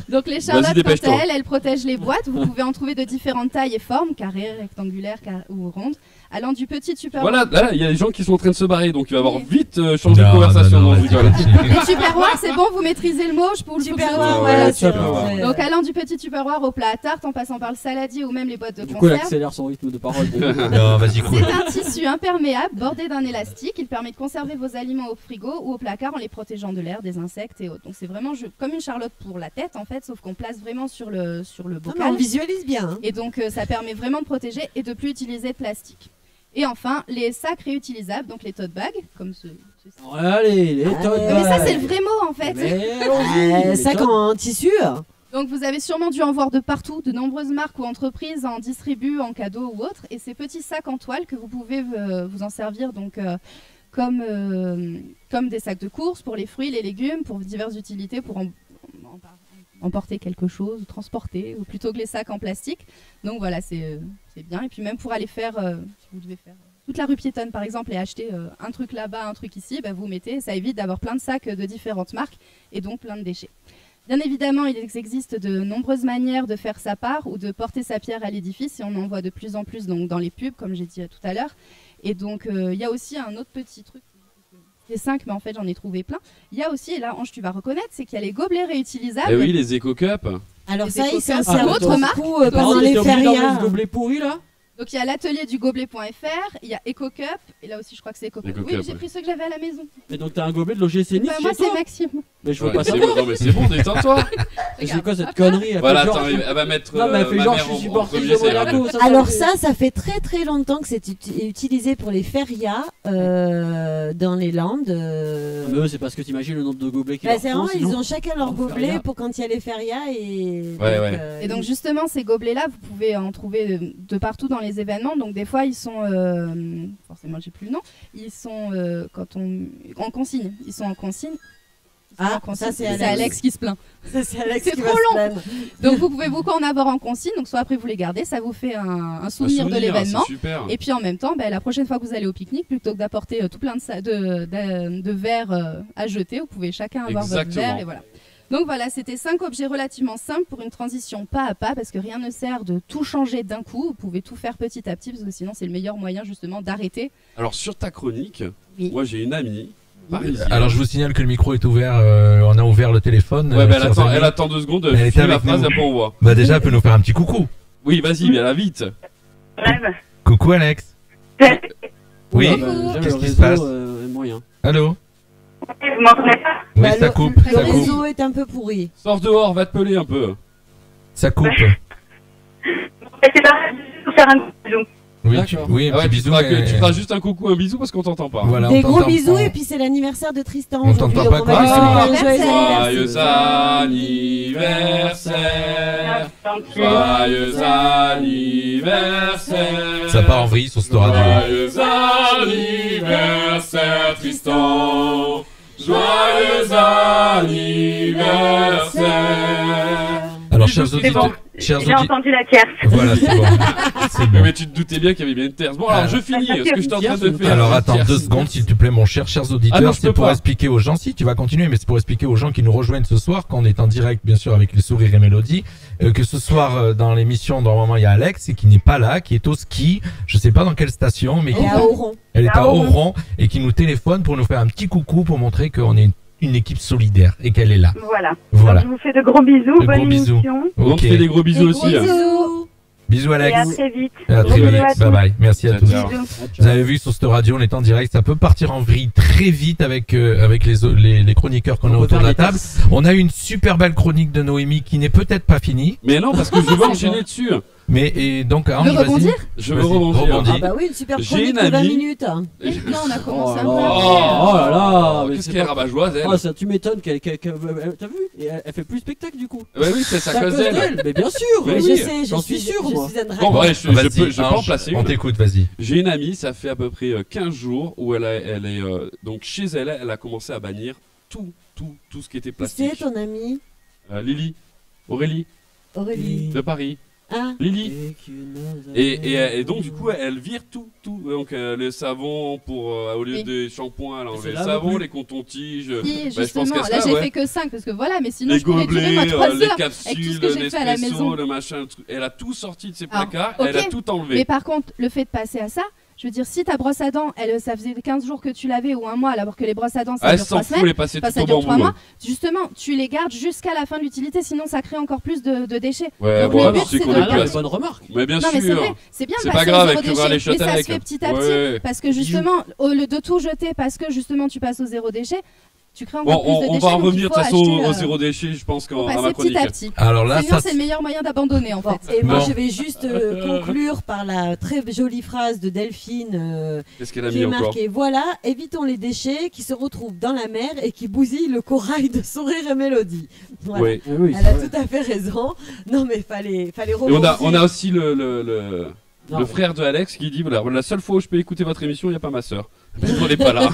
Donc les charlottes, quant dépêche-toi. à elles protègent les boîtes. Vous pouvez en trouver de différentes tailles et formes, carrées, rectangulaires ou rondes, allant du petit Tupperware. Voilà, là, il y a des gens qui sont en train de se barrer, donc il va avoir Oui. vite changer de conversation. Non, Non, je rigole. Les Tupperware, c'est bon, vous maîtrisez le mot, je peux vous le Tupperware, Ouais, ouais, Tupperware. c'est Donc allant du petit Tupperware au plat à tarte, en passant par le saladier ou même les boîtes de Du coup, elle conserve. accélère son rythme de parole. Non, vas-y, cool. C'est un tissu imperméable bordé d'un élastique. Il permet de conserver vos aliments au frigo ou au placard en les protégeant de l'air, des insectes et autres. Donc c'est vraiment comme une charlotte pour la tête en fait, sauf qu'on place vraiment sur le Non, mais bocal. on visualise bien. Hein. Et donc ça permet vraiment de protéger et de plus utiliser de plastique. Et enfin, les sacs réutilisables, donc les tote bags, comme ceux-ci. Allez, les totes. Mais ça c'est le vrai mot en fait. Mais allons-y, les Sac totes. en tissu. Donc vous avez sûrement dû en voir de partout, de nombreuses marques ou entreprises en distribuent, en cadeau ou autre. Et ces petits sacs en toile que vous pouvez vous en servir donc comme des sacs de course pour les fruits, les légumes, pour diverses utilités, pour emporter quelque chose, transporter, ou plutôt que les sacs en plastique. Donc voilà, c'est bien. Et puis même pour aller faire, si vous devez faire toute la rue piétonne par exemple et acheter un truc là-bas, un truc ici, bah, vous mettez, ça évite d'avoir plein de sacs de différentes marques et donc plein de déchets. Bien évidemment, il existe de nombreuses manières de faire sa part ou de porter sa pierre à l'édifice et on en voit de plus en plus donc, dans les pubs, comme j'ai dit tout à l'heure. Et donc, il y a aussi un autre petit truc. C'est 5, mais en fait, j'en ai trouvé plein. Il y a aussi, et là, Ange, tu vas reconnaître, c'est qu'il y a les gobelets réutilisables. Eh oui, les éco-cups. Alors Les ça, ils s'en éco-cups. servent Autre marque. beaucoup pendant Pardon, les t'es obligé d'enlever férias. ce gobelet pourri là. Donc, il y a l'atelier du gobelet.fr, il y a EcoCup, et là aussi, je crois que c'est EcoCup. EcoCup, Oui, j'ai ouais. pris ceux que j'avais à la maison. Et donc t'as un gobelet de l'OGC Nice Bah, chez moi, toi. c'est Maxime. Mais je veux Ouais, pas c'est savoir. bon, non mais c'est bon, détends-toi. Et c'est quoi cette connerie? Elle fait Voilà, genre- attends, elle va mettre Non, mais elle fait ma genre, mère je suis en supportrice premier, de ça ira Monaco. bien. Alors fait- ça fait très longtemps que c'est utilisé pour les férias dans les Landes. Mais eux, c'est parce que t'imagines le nombre de gobelets qu'ils Bah, leur c'est font, vraiment, ils sinon. ont chacun leur En gobelet feria. pour quand il y a les férias et. Ouais, ouais. Et donc justement, ces gobelets-là, vous pouvez en trouver de partout dans les les événements. Donc des fois ils sont, forcément j'ai plus le nom, ils sont en consigne. Ils sont en consigne. Ça c'est Alex qui se plaint. Ça c'est Alex C'est qui trop va se long. plaindre. Donc vous pouvez beaucoup en avoir en consigne. Donc soit après vous les gardez, ça vous fait un souvenir de l'événement. Et puis en même temps, la prochaine fois que vous allez au pique-nique, plutôt que d'apporter tout plein de verres à jeter, vous pouvez chacun avoir votre verre et voilà. Donc voilà, c'était 5 objets relativement simples pour une transition pas à pas, parce que rien ne sert de tout changer d'un coup. Vous pouvez tout faire petit à petit, parce que sinon c'est le meilleur moyen justement d'arrêter. Alors sur ta chronique, moi j'ai une amie parisienne. Alors je vous signale que le micro est ouvert, on a ouvert le téléphone. Ouais, elle attend 2 secondes, elle était avec la phrase nous. et après on voit. Bah déjà, elle peut nous faire un petit coucou. Oui, vas-y, mais là vite. Coucou Alex. Oui, qu'est-ce qui se passe? Moyen. Allô? Vous m'entendez pas? Oui, ça coupe. Le réseau est un peu pourri. Sors dehors, va te peler un peu. Ça coupe. C'est pareil, pour faire un bisou. Oui, un petit bisou. Tu feras juste un coucou, un bisou parce qu'on t'entend pas. Voilà, des gros bisous et puis c'est l'anniversaire de Tristan. On t'entend pas quoi. Joyeux anniversaire. Joyeux anniversaire. Ça part en vrille sur cette radio. Joyeux anniversaire Tristan. Joyeux anniversaire. Alors, chers auditeurs, J'ai entendu la tierce. Voilà, c'est bon. C'est bon. Mais tu te doutais bien qu'il y avait bien une tierce. Bon, alors je finis ce que je suis en train de faire. Alors, attends 2 secondes, s'il te plaît, mon chers auditeurs. Ah non, c'est pour expliquer aux gens, si tu vas continuer, mais c'est pour expliquer aux gens qui nous rejoignent ce soir, quand on est en direct, bien sûr, avec les sourires et mélodies, que ce soir, dans l'émission, normalement, il y a Alex, et qui n'est pas là, qui est au ski, je sais pas dans quelle station, mais elle est à Oron. Elle est à Oron, et qui nous téléphone pour nous faire un petit coucou, pour montrer qu'on est une équipe solidaire et qu'elle est là. Voilà. Voilà. Donc, je vous fais de gros bisous. De bonne gros bisous. émission. On te fait des gros bisous aussi. Bisous Alex. Et à très vite. À très vite. Bye bye. Merci à tous. Bisous. Vous avez vu sur cette radio, on est en direct, ça peut partir en vrille très vite avec les chroniqueurs qu'on a autour de la table. On a eu une super belle chronique de Noémie qui n'est peut-être pas finie. Mais non, parce que je veux enchaîner dessus. Mais et donc Ange, vas-y. Je veux rebondir. Ah bah oui, une super J'ai chronique une de 20 amie. minutes. Là, on a commencé un peu. Oh là là, mais qu'est-ce c'est qu'elle est pas- rabat-joieuse, elle. Oh, ça, tu m'étonnes qu'elle. T'as vu? Et elle fait plus spectacle du coup. Ouais, oui, c'est à cause d'elle. Mais bien sûr. Mais Je oui. sais, J'en suis sûr, moi. Bon, ouais, je Vas-y, peux en Ange, placer on une. t'écoute, vas-y. J'ai une amie, ça fait à peu près 15 jours où elle est donc chez elle, elle a commencé à bannir tout ce qui était plastique. C'est ton amie Lily, Aurélie, Aurélie. de Paris. Ah. Lily. Et donc du coup elle vire tout. Donc le savon pour au lieu des shampoings elle a enlevé le lave savon, plus. les cotons-tiges. Si, je pense justement, qu'elle là se j'ai lave, fait que 5 parce que voilà, mais sinon les je pourrais durer gobelets, moi 3 les heures avec tout capsules, ce que j'ai fait à la maison. Nespresso, le machin, le truc. Elle a tout sorti de ses Alors, placards, ok, elle a tout enlevé. Mais par contre, le fait de passer à ça, je veux dire, si ta brosse à dents, ça faisait 15 jours que tu l'avais ou un mois, alors que les brosses à dents ça Ah, elle dure s'en 3 fout, semaines, elle est passée enfin, tout ça au dure bambou, 3 mois, hein. justement, tu les gardes jusqu'à la fin de l'utilité, sinon ça crée encore plus de déchets. Ouais, Donc, bon, le but, c'est c'est qu'on de est garder- place. Bonne remarque. Mais bien Non mais c'est sûr. vrai, c'est bien de C'est passer pas grave au avec zéro le les déchet, mais shots ça avec. se fait petit à Ouais, petit, ouais. parce que justement, au lieu de tout jeter, parce que justement tu passes au zéro déchet, tu crées encore Bon, plus de on déchets. va donc il revenir de faut toute façon acheter, au zéro déchet, je pense, faut à ma passer chronique. petit à petit. Alors là, Sinon, ça c'est le meilleur moyen d'abandonner en fait. Et moi, Bon. je vais juste conclure par la très jolie phrase de Delphine Qu'est-ce qu'elle a qui mis est encore marquée. Voilà, évitons les déchets qui se retrouvent dans la mer et qui bousillent le corail de Sourire et Mélodie. Voilà. Oui. Oui, Elle a tout à fait raison. Non, mais fallait Et rebondir. on a aussi le frère de Alex qui dit voilà, la seule fois où je peux écouter votre émission, il n'y a pas ma soeur. On n'est pas là.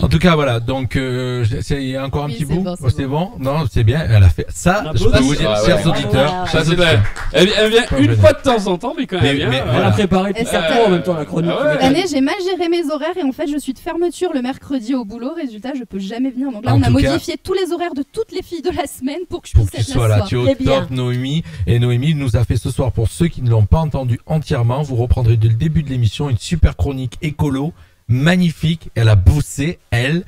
En tout cas, voilà. Donc, il y a encore un Oui, petit c'est bout. bon, c'est C'est bon. Non, c'est bien. Elle a fait ça. Un Je peu. peux vous dire, Ah, chers ouais. auditeurs. Ça, chers c'est auditeurs. vrai. Elle vient Pas une gênant. fois de temps en temps, mais quand Mais- elle vient. mais Elle voilà. a préparé Et pour ça- ça en même temps la chronique. Ah ouais. Cette année, j'ai mal géré mes horaires et en fait, je suis de fermeture le mercredi au boulot. Résultat, je peux jamais venir. Donc là, En on a tout cas- modifié tous les horaires de toutes les filles de la semaine pour que je Pour puisse que tu être là sois ce là, soir. tu es au C'est bien. top, Noémie. Et Noémie nous a fait ce soir, pour ceux qui ne l'ont pas entendu entièrement, vous reprendrez dès le début de l'émission une super chronique écolo, magnifique. Elle a bossé, elle.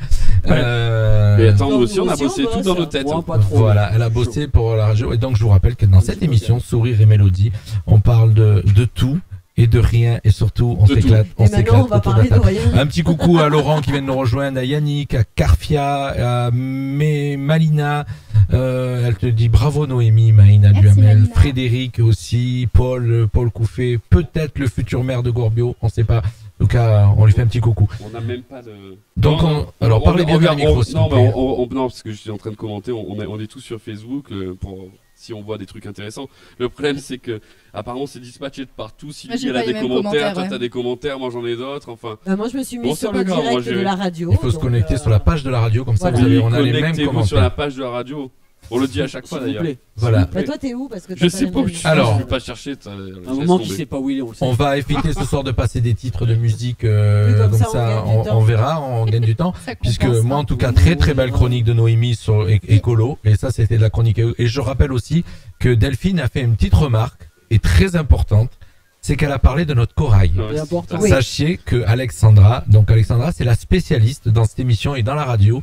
Mais attends, nous Donc, aussi, on a nous aussi, bossé on tout dans bosse. nos têtes. Moi, pas trop. Voilà, elle a bossé pour la radio. Et donc, je vous rappelle que dans cette émission, Sourire et Mélodie, on parle de tout et de rien. Et surtout, on De tout. s'éclate. Et maintenant, on va autour de la parler de table. rien. Un petit coucou à Laurent qui vient de nous rejoindre, à Yannick, à Carfia, à Malina. Elle te dit bravo Noémie, Maïna Merci, Duhamel, Malina. Frédéric aussi, Paul Couffet, peut-être le futur maire de Gorbio, on sait pas. En tout cas, on lui fait un petit coucou. On n'a même pas de. Donc, alors parlez bien dans le micro, s'il Non, vous plaît. non, parce que je suis en train de commenter. On est tous sur Facebook. si on voit des trucs intéressants. Le problème, c'est que apparemment c'est dispatché de partout. Si Moi, j'ai elle a pas des les mêmes commentaires, toi ouais. t'as des commentaires, moi j'en ai d'autres. Enfin, moi je me suis mis Bon, sur c'est le pas grave, direct moi, de la radio. Il faut se donc, connecter sur la page de la radio, comme ça voilà. vous avez, on a les mêmes connectez-vous sur la commentaires. page de la radio. On le dit à chaque fois S'il vous d'ailleurs. plaît. Voilà. Bah, toi t'es où parce que Je t'as sais les pas où mêmes- je suis. Alors. Je vais pas chercher. Un moment qui sait pas où il est, on le sait. On va éviter ce soir de passer des titres de musique, Oui, comme comme ça, ça, on gagne du temps. on verra, on gagne du temps. Ça Puisque compense, moi, hein. en tout cas, très belle chronique de Noémie sur écolo, et ça, c'était de la chronique. Et je rappelle aussi que Delphine a fait une petite remarque, et très importante, c'est qu'elle a parlé de notre corail. C'est important. Oui. Sachez que Alexandra, c'est la spécialiste dans cette émission et dans la radio,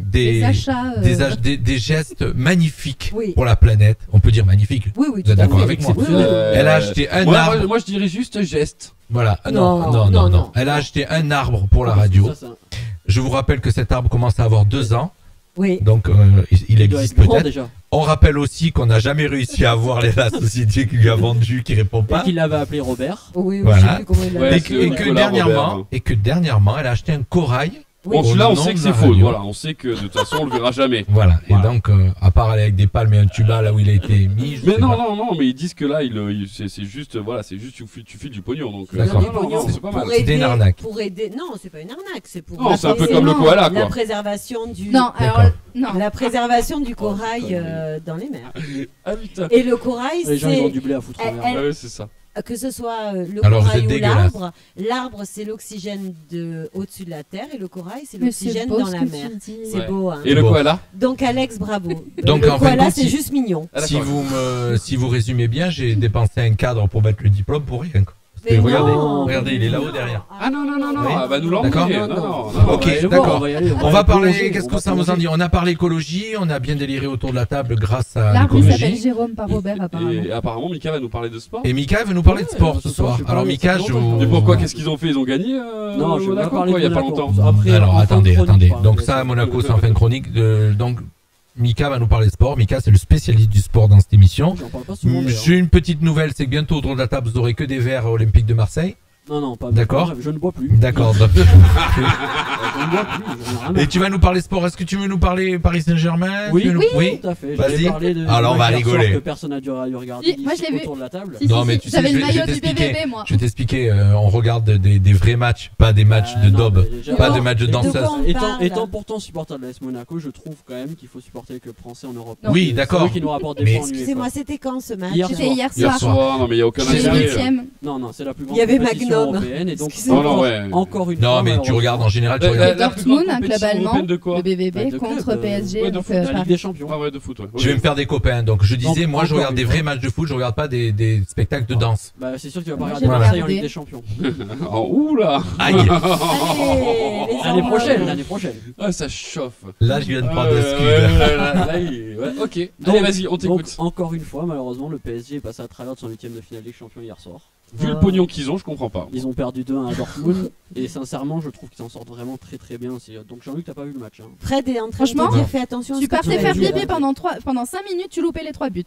Des achats. des gestes magnifiques Oui. pour la planète. On peut dire magnifiques. Oui, oui, Vous êtes tout à d'accord fait. avec moi? Oui, Elle a acheté un moi, arbre. moi, je dirais juste geste. Voilà. Non, Non. non. Elle a acheté un arbre pour la radio. Je vous rappelle que cet arbre commence à avoir 2 ans. Oui. Donc, il Il doit existe être grand peut-être. déjà. On rappelle aussi qu'on n'a jamais réussi à avoir la société qui lui a vendu, qui répond Et pas. qu'il l'avait appelé Robert. Oui, oui, Voilà. je sais plus comment il l'a Ouais, Et fait. c'est que Nicolas dernièrement, elle a acheté un corail. Oui. Bon, Au là, on nom sait que de c'est la faux. radio. Voilà, on sait que de toute façon, on le verra jamais. Voilà. Voilà. Et donc, à part aller avec des palmes et un tuba là où il a été mis. je Mais sais non, pas. non, mais ils disent que là, c'est juste, voilà, c'est juste tu files du pognon. Donc, D'accord. non, c'est pas mal. Pour C'était une aider- arnaque. Pour aider. Non, c'est pas une arnaque, c'est pour. Non, c'est un peu aider comme le koala, La quoi. préservation du. Non, alors. D'accord. Non. La préservation du corail dans les mers. Ah putain. Et le corail, Les gens ils ont c'est. du blé à foutre en Elle- mer. elle- Ah ouais, c'est ça. Que ce soit le Alors, vous corail êtes ou dégueulasse. l'arbre, l'arbre c'est l'oxygène au-dessus de la terre et le corail c'est Mais c'est l'oxygène beau dans ce la que mer. tu dis. C'est Ouais. beau, hein. Et le Bon. koala Donc Alex, bravo. Donc, le en fin de koala compte, c'est si- juste mignon. Ah, Si d'accord. si vous résumez bien, j'ai dépensé un cadre pour mettre le diplôme pour rien. Quoi. Parce que Mais regardez, non. regardez, il est là-haut derrière. Ah non, Oui. elle va nous l'emmener. D'accord. Non, Non, non, non. non. Ok, va aller le d'accord. voir, on va y aller, On va aller parler, plonger, qu'est-ce on que va ça vous en plonger. dit? On a parlé écologie, on a bien déliré autour de la table grâce à L'arbre il s'appelle l'écologie. Jérôme par Robert apparemment. Et apparemment, Mika va nous parler de sport. Et Mika veut nous parler de Ouais, sport ce ce soir, soir. je vais Alors parler- Mika, ça fait je longtemps vous... que Et pourquoi qu'est-ce qu'ils ont fait? Ils ont gagné Non, je vais Monaco, pas parler quoi, de il y a pas Monaco. longtemps. Après, Alors en fin de attendez. chronique, Donc mais ça, à c'est- Monaco, c'est en fin de chronique. Donc Mika va nous parler de sport. Mika, c'est le spécialiste du sport dans cette émission. J'en parle pas souvent. d'ailleurs. J'ai une petite nouvelle, c'est que bientôt autour de la table, vous aurez que des verres olympiques de Marseille. Non, pas D'accord. Je ne bois plus. D'accord. donc- Je ne bois plus. j'en ai rien à Et tu vas nous parler sport. Est-ce que tu veux nous parler Paris Saint-Germain? Oui, Tu veux nous- oui, tout à fait. Vas-y. J'allais parler de. Alors, on va du match hier rigoler. soir Que personne n'a dû regarder. Si, moi, je l'ai vu. Autour de la table. Si, Non, si, mais si, tu sais, j'avais je le vais maillot du t'expliquer. BVB moi. Je vais t'expliquer, on regarde des vrais matchs, pas des matchs de non, daube, mais déjà- pas Non, de matchs de de quoi danseuses. on parle, Étant là pourtant supporter de l'AS Monaco, je trouve quand même qu'il faut supporter le club français en Europe. Non. Oui, C'est d'accord. eux qui nous rapportent des Mais- points en UEFA. Excusez-moi, c'était quand ce match Hier C'était hier Hier soir. soir, non mais il y a aucun Chez les intérêt. huitièmes. Non, c'est la plus grande Il y avait compétition Magnum. européenne et donc Excusez-moi. Non, ouais. encore une fois. Non, mais tu malheureusement, regardes en général, tu La- regardes. la plus Dortmund, grande un club compétition allemand, européenne de quoi le BVB Bah, de contre club, PSG. ouais, de donc, foot, la Ligue Paris. des Champions. Ah ouais, de foot, ouais. Je vais me faire des copains. Donc je disais, Donc, moi je encore regarde des une vrais fois. matchs de foot, je regarde pas des spectacles de danse. Bah, c'est sûr que tu vas pas Moi, regarder j'ai Marseille en regardé. Ligue des Champions. Oh, oula Aïe. Allez, les L'année enfants. prochaine, l'année prochaine. Ah, ça chauffe. Là, je viens de prendre Ouais, un ouais, scud. ouais, ok. Donc- Allez, vas-y, on Donc, t'écoute. encore une fois, malheureusement, le PSG est passé à travers de son 8ème de finale Ligue des Champions hier soir. Vu le pognon qu'ils ont, je comprends pas. Ils ont perdu 2-1 à Dortmund et sincèrement, je trouve qu'ils s'en sortent vraiment très très bien aussi. Donc Jean-Luc, t'as pas vu le match hein. Fred est en train Franchement, de te dire fais attention à Tu ce que partais vas faire dire. pipi pendant 5 minutes, tu loupais les 3 buts.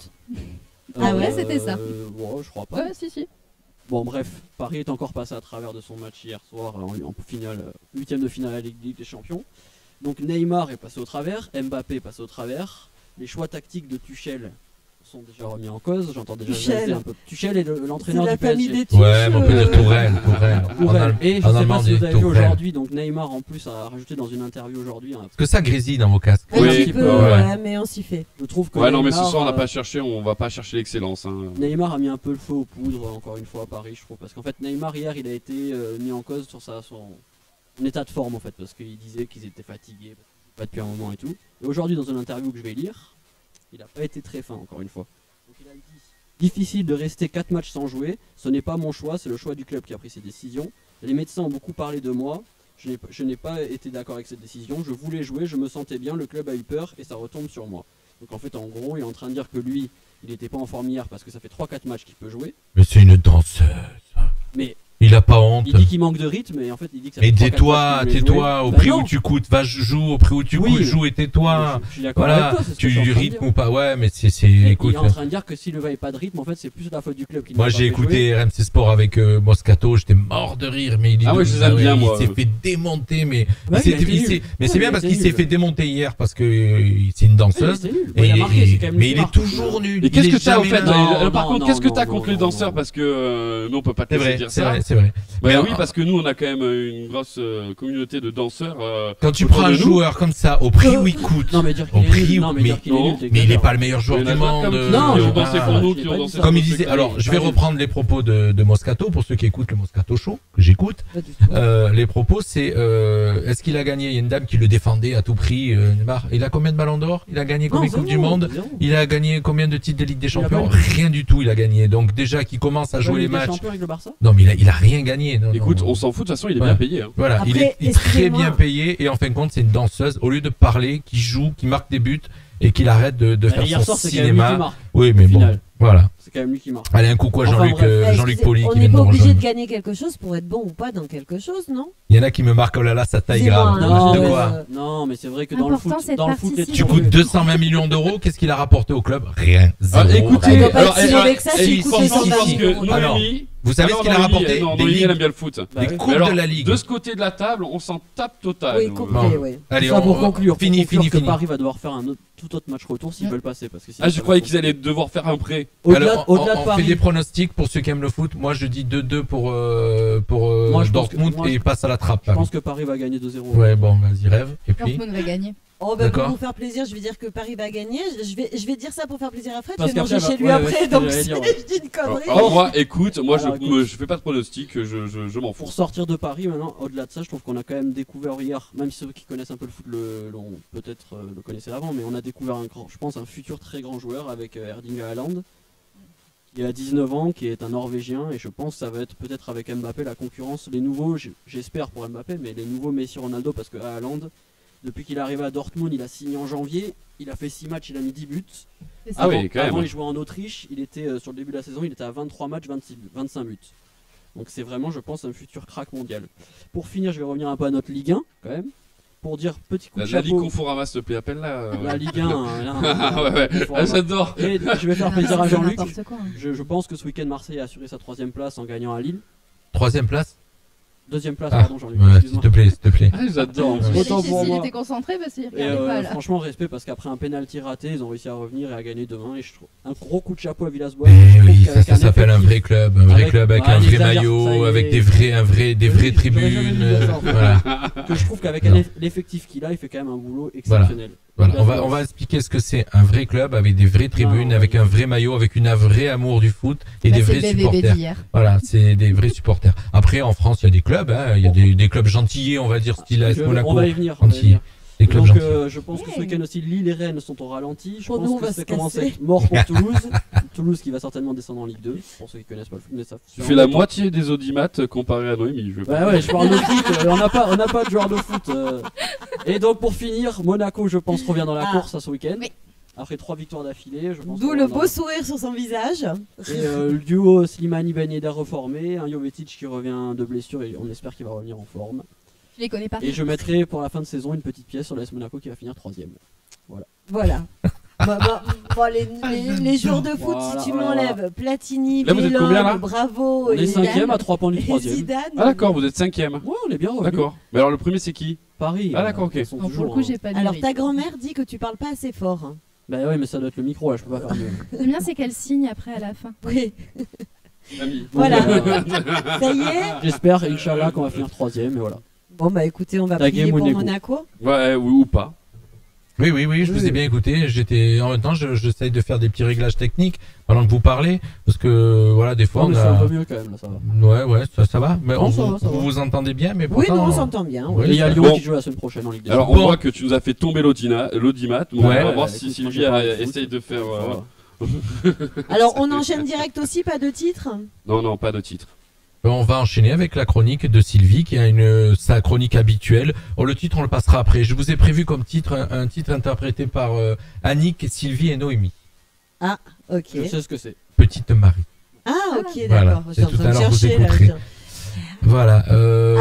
Ah ouais, c'était ça. Bon, je crois pas. Ouais, si. Bon, bref, Paris est encore passé à travers de son match hier soir en finale, 8ème de finale à la Ligue des Champions. Donc Neymar est passé au travers, Mbappé est passé au travers. Les choix tactiques de Tuchel sont déjà remis en cause. J'entends déjà Tuchel. jaser un peu. Tuchel est C'est l'entraîneur la du famille PSG. des Tuches. Ouais, mais on peut dire Tourelle. Tourelle. Et je sais allemand, pas si on vous dit avez vu Tourelle. aujourd'hui, donc Neymar en plus a rajouté dans une interview aujourd'hui. Est-ce que ça grésille dans vos casques? Un Oui, petit peu, ouais. ouais, mais on s'y fait. Je trouve que Ouais, non, mais ce Neymar, soir, on n'a pas cherché, on va pas chercher l'excellence. Hein. Neymar a mis un peu le feu aux poudres encore une fois à Paris, je trouve, parce qu'en fait Neymar hier il a été mis en cause sur son état de forme en fait, parce qu'il disait qu'ils étaient fatigués, pas depuis un moment et tout. Et aujourd'hui dans une interview que je vais lire, il n'a pas été très fin encore une fois. Donc il a dit difficile de rester 4 matchs sans jouer, ce n'est pas mon choix, c'est le choix du club qui a pris ces décisions. Les médecins ont beaucoup parlé de moi, je n'ai pas été d'accord avec cette décision, je voulais jouer, je me sentais bien, le club a eu peur et ça retombe sur moi. Donc en fait en gros il est en train de dire que lui il n'était pas en forme hier parce que ça fait 3-4 matchs qu'il peut jouer. Mais c'est une danseuse. Mais Il a pas honte. Il dit qu'il manque de rythme et en fait il dit que ça Et fait 3-4 tais-toi, fois qu'il voulait tais-toi, jouer. au Bah prix non. où tu coûtes, va joue au prix où tu coûtes, joue et tais-toi. Je suis d'accord Voilà, avec toi, c'est ce que tu je suis en train de rythmes dire. ou pas, ouais, mais c'est, Il écoute. est en train de dire que s'il ne voyait pas de rythme, en fait c'est plus la faute du club qui ne Moi l'a pas j'ai fait écouté jouer. RMC Sport avec Moscato, j'étais mort de rire, mais il dit Ah ouais, je les aime bien, moi. il s'est fait démonter, mais Ouais, il il a été nul. mais c'est Ouais, bien il parce a qu'il été s'est nul. fait démonter hier parce que c'est une danseuse. Ouais, il était nul. Et Ouais, il a marqué, c'est quand même mais lui il qui est marque. toujours nul. Et qu'est-ce Il que est t'as en jamais fait là. par contre, qu'est-ce que t'as non, contre les danseurs parce que nous on peut pas te C'est laisser vrai, dire c'est ça. vrai, c'est vrai. Bah Mais oui, en- parce que nous on a quand même une grosse communauté de danseurs. Quand tu autour prends un de nous. joueur comme ça, au prix où il coûte, Non mais dire qu'il au est prix nul, où, non mais dire qu'il est nul, mais il n'est pas le meilleur Il joueur y en a du plein monde. comme qui Non, ont je dansé pas- pour nous, je qui l'ai ont pas dansé dit pour Comme il ceux disait, qui- alors je vais pas reprendre les propos de Moscato pour ceux qui écoutent le Moscato Show, que j'écoute. Pas du tout. Les propos, c'est est-ce qu'il a gagné? Il y a une dame qui le défendait à tout prix. Neymar. Il a combien de ballons d'or? Il a gagné combien de Non, Coupes du zéro, Monde? zéro. Il a gagné combien de titres de Ligue des Il a Champions? pas Rien du tout, il a gagné. Donc déjà qu'il commence à jouer les Ligue des matchs. Champions avec le Barça. Non, mais il a rien gagné. Non, Écoute, non. on s'en fout de toute façon, il est Voilà. bien payé. hein. Voilà, il Après, est très excusez-moi. bien payé et en fin de compte, c'est une danseuse. Au lieu de parler, qui joue, qui marque des buts et qu'il arrête de faire Hier son soir c'est quand même lui qui cinéma. marque. Oui, au mais bon, final. voilà. C'est quand même lui qui marque. Allez, un coucou à Enfin, Jean-Luc bref. Jean-Luc Poli On qui n'est vient de pas nous obligé rejoindre. de gagner quelque chose pour être bon ou pas dans quelque chose, non? Il y en a qui me marquent, oh là là, ça taille Excusez-moi, grave. hein, Non, De mais, quoi non, mais c'est vrai que dans le Important, foot, c'est de dans le foot, les participer. Tu coûtes 220 millions d'euros, qu'est-ce qu'il a rapporté au club? Rien. Ah, Zéro. écoutez, Il doit pas alors, être si alors, mauvais que ça, et s'il il coûte pense 220 que millions. Alors, Noémie. vous savez Alors, ce qu'il a Noémie, rapporté? non, Des Noémie, elle aime ligues, bien le foot. Bah des oui. coupes Mais alors, de la Ligue. de ce côté de la table, on s'en tape total. Oui, nous. complet, Bon. oui. Allez, Ça, pour on conclure, fini. que Paris va devoir faire un tout autre match retour s'ils veulent passer parce que sinon, Ah, ça je va croyais être qu'ils allaient devoir faire un prêt. Alors, Au-delà de on fait Paris. des pronostics pour ceux qui aiment le foot. Moi, je dis 2-2 pour Moi, je pense que- Dortmund moi, et je- passe à la trappe. Je pense que Paris va gagner 2-0. Ouais, bon, vas-y, rêve. Et puis, Dortmund va gagner. Oh, bah, D'accord. pour vous faire plaisir, je vais dire que Paris va gagner. Je vais dire ça pour faire plaisir à Fred. Parce Je vais manger qu'après, chez lui ouais, après, ouais, donc j'allais dire, ouais. je dis une connerie. Alors, moi, écoute, moi Alors, je fais pas de pronostic, je m'en fous. Pour sortir de Paris maintenant, au-delà de ça, je trouve qu'on a quand même découvert hier, même si ceux qui connaissent un peu le foot peut-être le connaissaient avant, mais on a découvert je pense un futur très grand joueur avec Erling Haaland, qui a 19 ans, qui est un Norvégien, et je pense que ça va être peut-être avec Mbappé la concurrence, les nouveaux, j'espère pour Mbappé, mais les nouveaux Messi Ronaldo, parce que Haaland, depuis qu'il est arrivé à Dortmund, il a signé en janvier, il a fait 6 matchs, il a mis 10 buts. C'est ça. Ah oui, quand même. Avant, il jouait en Autriche, il était sur le début de la saison, il était à 23 matchs, 25 buts. Donc c'est vraiment, je pense, un futur crack mondial. Pour finir, je vais revenir un peu à notre Ligue 1, quand même. Pour dire, petit coup de La Ligue chapeau. Conforama, s'il te plaît, appelle-la. La Ligue 1, Ah ouais, ouais. Ah, j'adore. Et je vais faire plaisir à C'est Jean-Luc. n'importe quoi, hein. Je pense que ce week-end, Marseille a assuré sa 3ème place en gagnant à Lille. 3ème place? 2ème place, Ah, pardon, Jean-Luc. ouais, s'il excuse-moi. te plaît, s'il te plaît. Ah, j'adore. Autant pour Il moi. était concentré parce qu'il Et regardait pas là. franchement, respect parce qu'après un penalty raté, ils ont réussi à revenir et à gagner demain. Et je trouve un gros coup de chapeau à Villas-Boas. Eh Je trouve oui, qu'avec ça s'appelle un vrai club, un vrai club avec Ouais, un il vrai exagère, ça maillot, y est. avec des vraies tribunes. Voilà. Que je trouve qu'avec Non. l'effectif qu'il a, il fait quand même un boulot exceptionnel. Voilà, on va expliquer ce que c'est un vrai club avec des vraies tribunes, Non, avec un vrai maillot, avec un vrai amour du foot et Bah, des c'est vrais le BVB supporters. d'hier. Voilà, c'est des vrais supporters. Après, en France, il y a des clubs, hein, il y a des clubs gentillés, on va dire, style AS Monaco. On va y venir. on va y Antillais. venir. Des clubs Donc gentils. je pense que ce week-end aussi Lille et Rennes sont au ralenti. Je Pour pense nous, on que va ça se commence à casser. être mort pour Toulouse. Toulouse qui va certainement descendre en Ligue 2. Pour ceux qui connaissent pas le foot, mais ça. Tu fais la moitié des audimat comparé à Noémie. Je veux pas. Bah ouais, je parle de foot. On n'a pas de joueur de foot. Et donc pour finir, Monaco, je pense, revient dans la Ah. course à ce week-end. Oui. Après 3 victoires d'affilée, je pense. D'où qu'on le va beau dans- sourire sur son visage. Et le duo Slimani Ben Yedder reformé, un Jovetic qui revient de blessure et on espère qu'il va revenir en forme. Je les connais pas. Et je mettrai pour la fin de saison une petite pièce sur l'AS Monaco qui va finir 3ème. Voilà. Bon, les joueurs de foot, Voilà, si tu voilà. m'enlèves Platini, Là, vous êtes combien, là Bellone, Bravo On est et 5ème à 3 points du et 3ème. Zidane. Ah d'accord, vous êtes 5ème. Ouais, on est bien revenu. D'accord. Mais alors le premier c'est qui? Paris. Ah, d'accord, ok. ils sont Non, pour le toujours, coup, hein. j'ai pas de Alors mérite. ta grand-mère dit que tu parles pas assez fort. Bah ouais, mais ça doit être le micro là, je peux pas faire mieux. Le mien, c'est qu'elle signe après à la fin. Oui. Ami. Voilà. Donc, Ça y est. J'espère, Inch'Allah, qu'on va finir 3ème et voilà. Bon bah écoutez, on va Tagué prier pour Monaco. Monaco. Ouais, ou pas. Oui, je vous ai bien écouté. En même temps, j'essaye de faire des petits réglages techniques pendant que vous parlez, parce que voilà, des fois, Non, mais on c'est a. un peu mieux quand même là, ça va. Ouais, ça va. Mais Non, ça va, ça vous va. vous entendez bien, mais Oui, pourtant, non, on s'entend bien. Ouais, Et il y a Lyon Bon. qui joue la semaine prochaine en Ligue des Alors on Champions. voit que tu nous as fait tomber l'audimat. Donc Ouais. on va voir Écoute, si moi, Sylvie j'ai pas de foot. essaye de faire. Voilà. Alors on enchaîne direct aussi, pas de titre. Non, pas de titre. On va enchaîner avec la chronique de Sylvie qui a sa chronique habituelle. Le titre, on le passera après. Je vous ai prévu comme titre un titre interprété par Annick, Sylvie et Noémie. Ah, ok. Je sais ce que c'est. Petite Marie. Ah, ok, Voilà, d'accord. c'est J'étais en tout train à de l'heure, vous chercher là. écouterez. Voilà.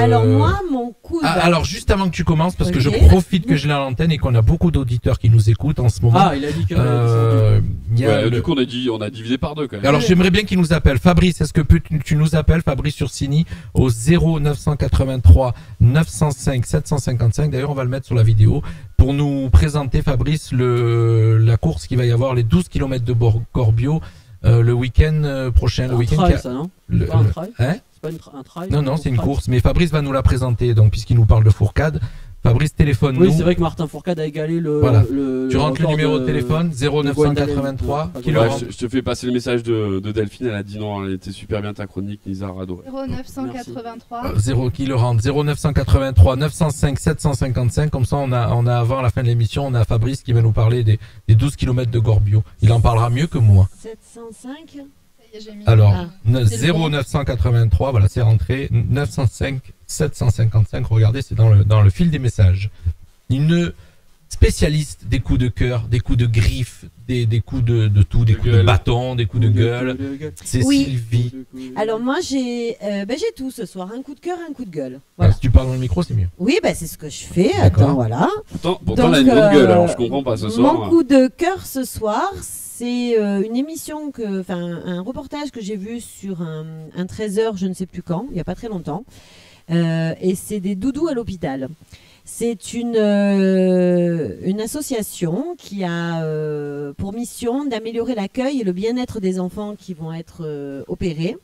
Alors moi, mon coup. Alors juste avant que tu commences, parce que je Ok. profite que je l'ai à l'antenne et qu'on a beaucoup d'auditeurs qui nous écoutent en ce moment. Ah, il a dit que. il y a Ouais, le- Du coup, on a divisé par deux quand même. Alors j'aimerais bien qu'il nous appelle. Fabrice, est-ce que tu nous appelles, Fabrice Ursini, au 0983 905 755. D'ailleurs, on va le mettre sur la vidéo pour nous présenter, Fabrice, la course qu'il va y avoir, les 12 km de Gorbio, le week-end prochain. Le Un week-end trail, ça, non le- C'est pas un le- trail Hein C'est pas un trail Non, c'est une course. Mais Fabrice va nous la présenter, donc puisqu'il nous parle de Fourcade. Fabrice, téléphone-nous. Oui, c'est vrai que Martin Fourcade a égalé le. Voilà. le Tu rentres le record numéro de téléphone, 0983, qui le Ouais, rentre. je te fais passer le message de Delphine, elle a dit non, elle était super bien ta chronique, Nisa Rado. 0983. 0 qui le rentre 0983 905 755, comme ça on a avant la fin de l'émission, on a Fabrice qui va nous parler des 12 km de Gorbio. Il en parlera mieux que moi. 705. Alors C'est le bon. 0983, voilà, c'est rentré. 905 755, regardez, c'est dans le fil des messages. Une spécialiste des coups de cœur, des coups de griffes, des coups de tout, des coups de bâton, des coups de gueule. C'est Oui. Sylvie. Alors moi j'ai tout ce soir, un coup de cœur, un coup de gueule. Ah, si tu parles dans le micro, c'est mieux. Oui, c'est ce que je fais. D'accord. Attends, voilà. Pourtant, elle a une bonne gueule, alors je comprends pas ce soir. Mon coup de cœur ce soir, c'est une émission un reportage que j'ai vu sur un 13h, je ne sais plus quand, il n'y a pas très longtemps. Et c'est des doudous à l'hôpital. C'est une association qui a pour mission d'améliorer l'accueil et le bien-être des enfants qui vont être opérés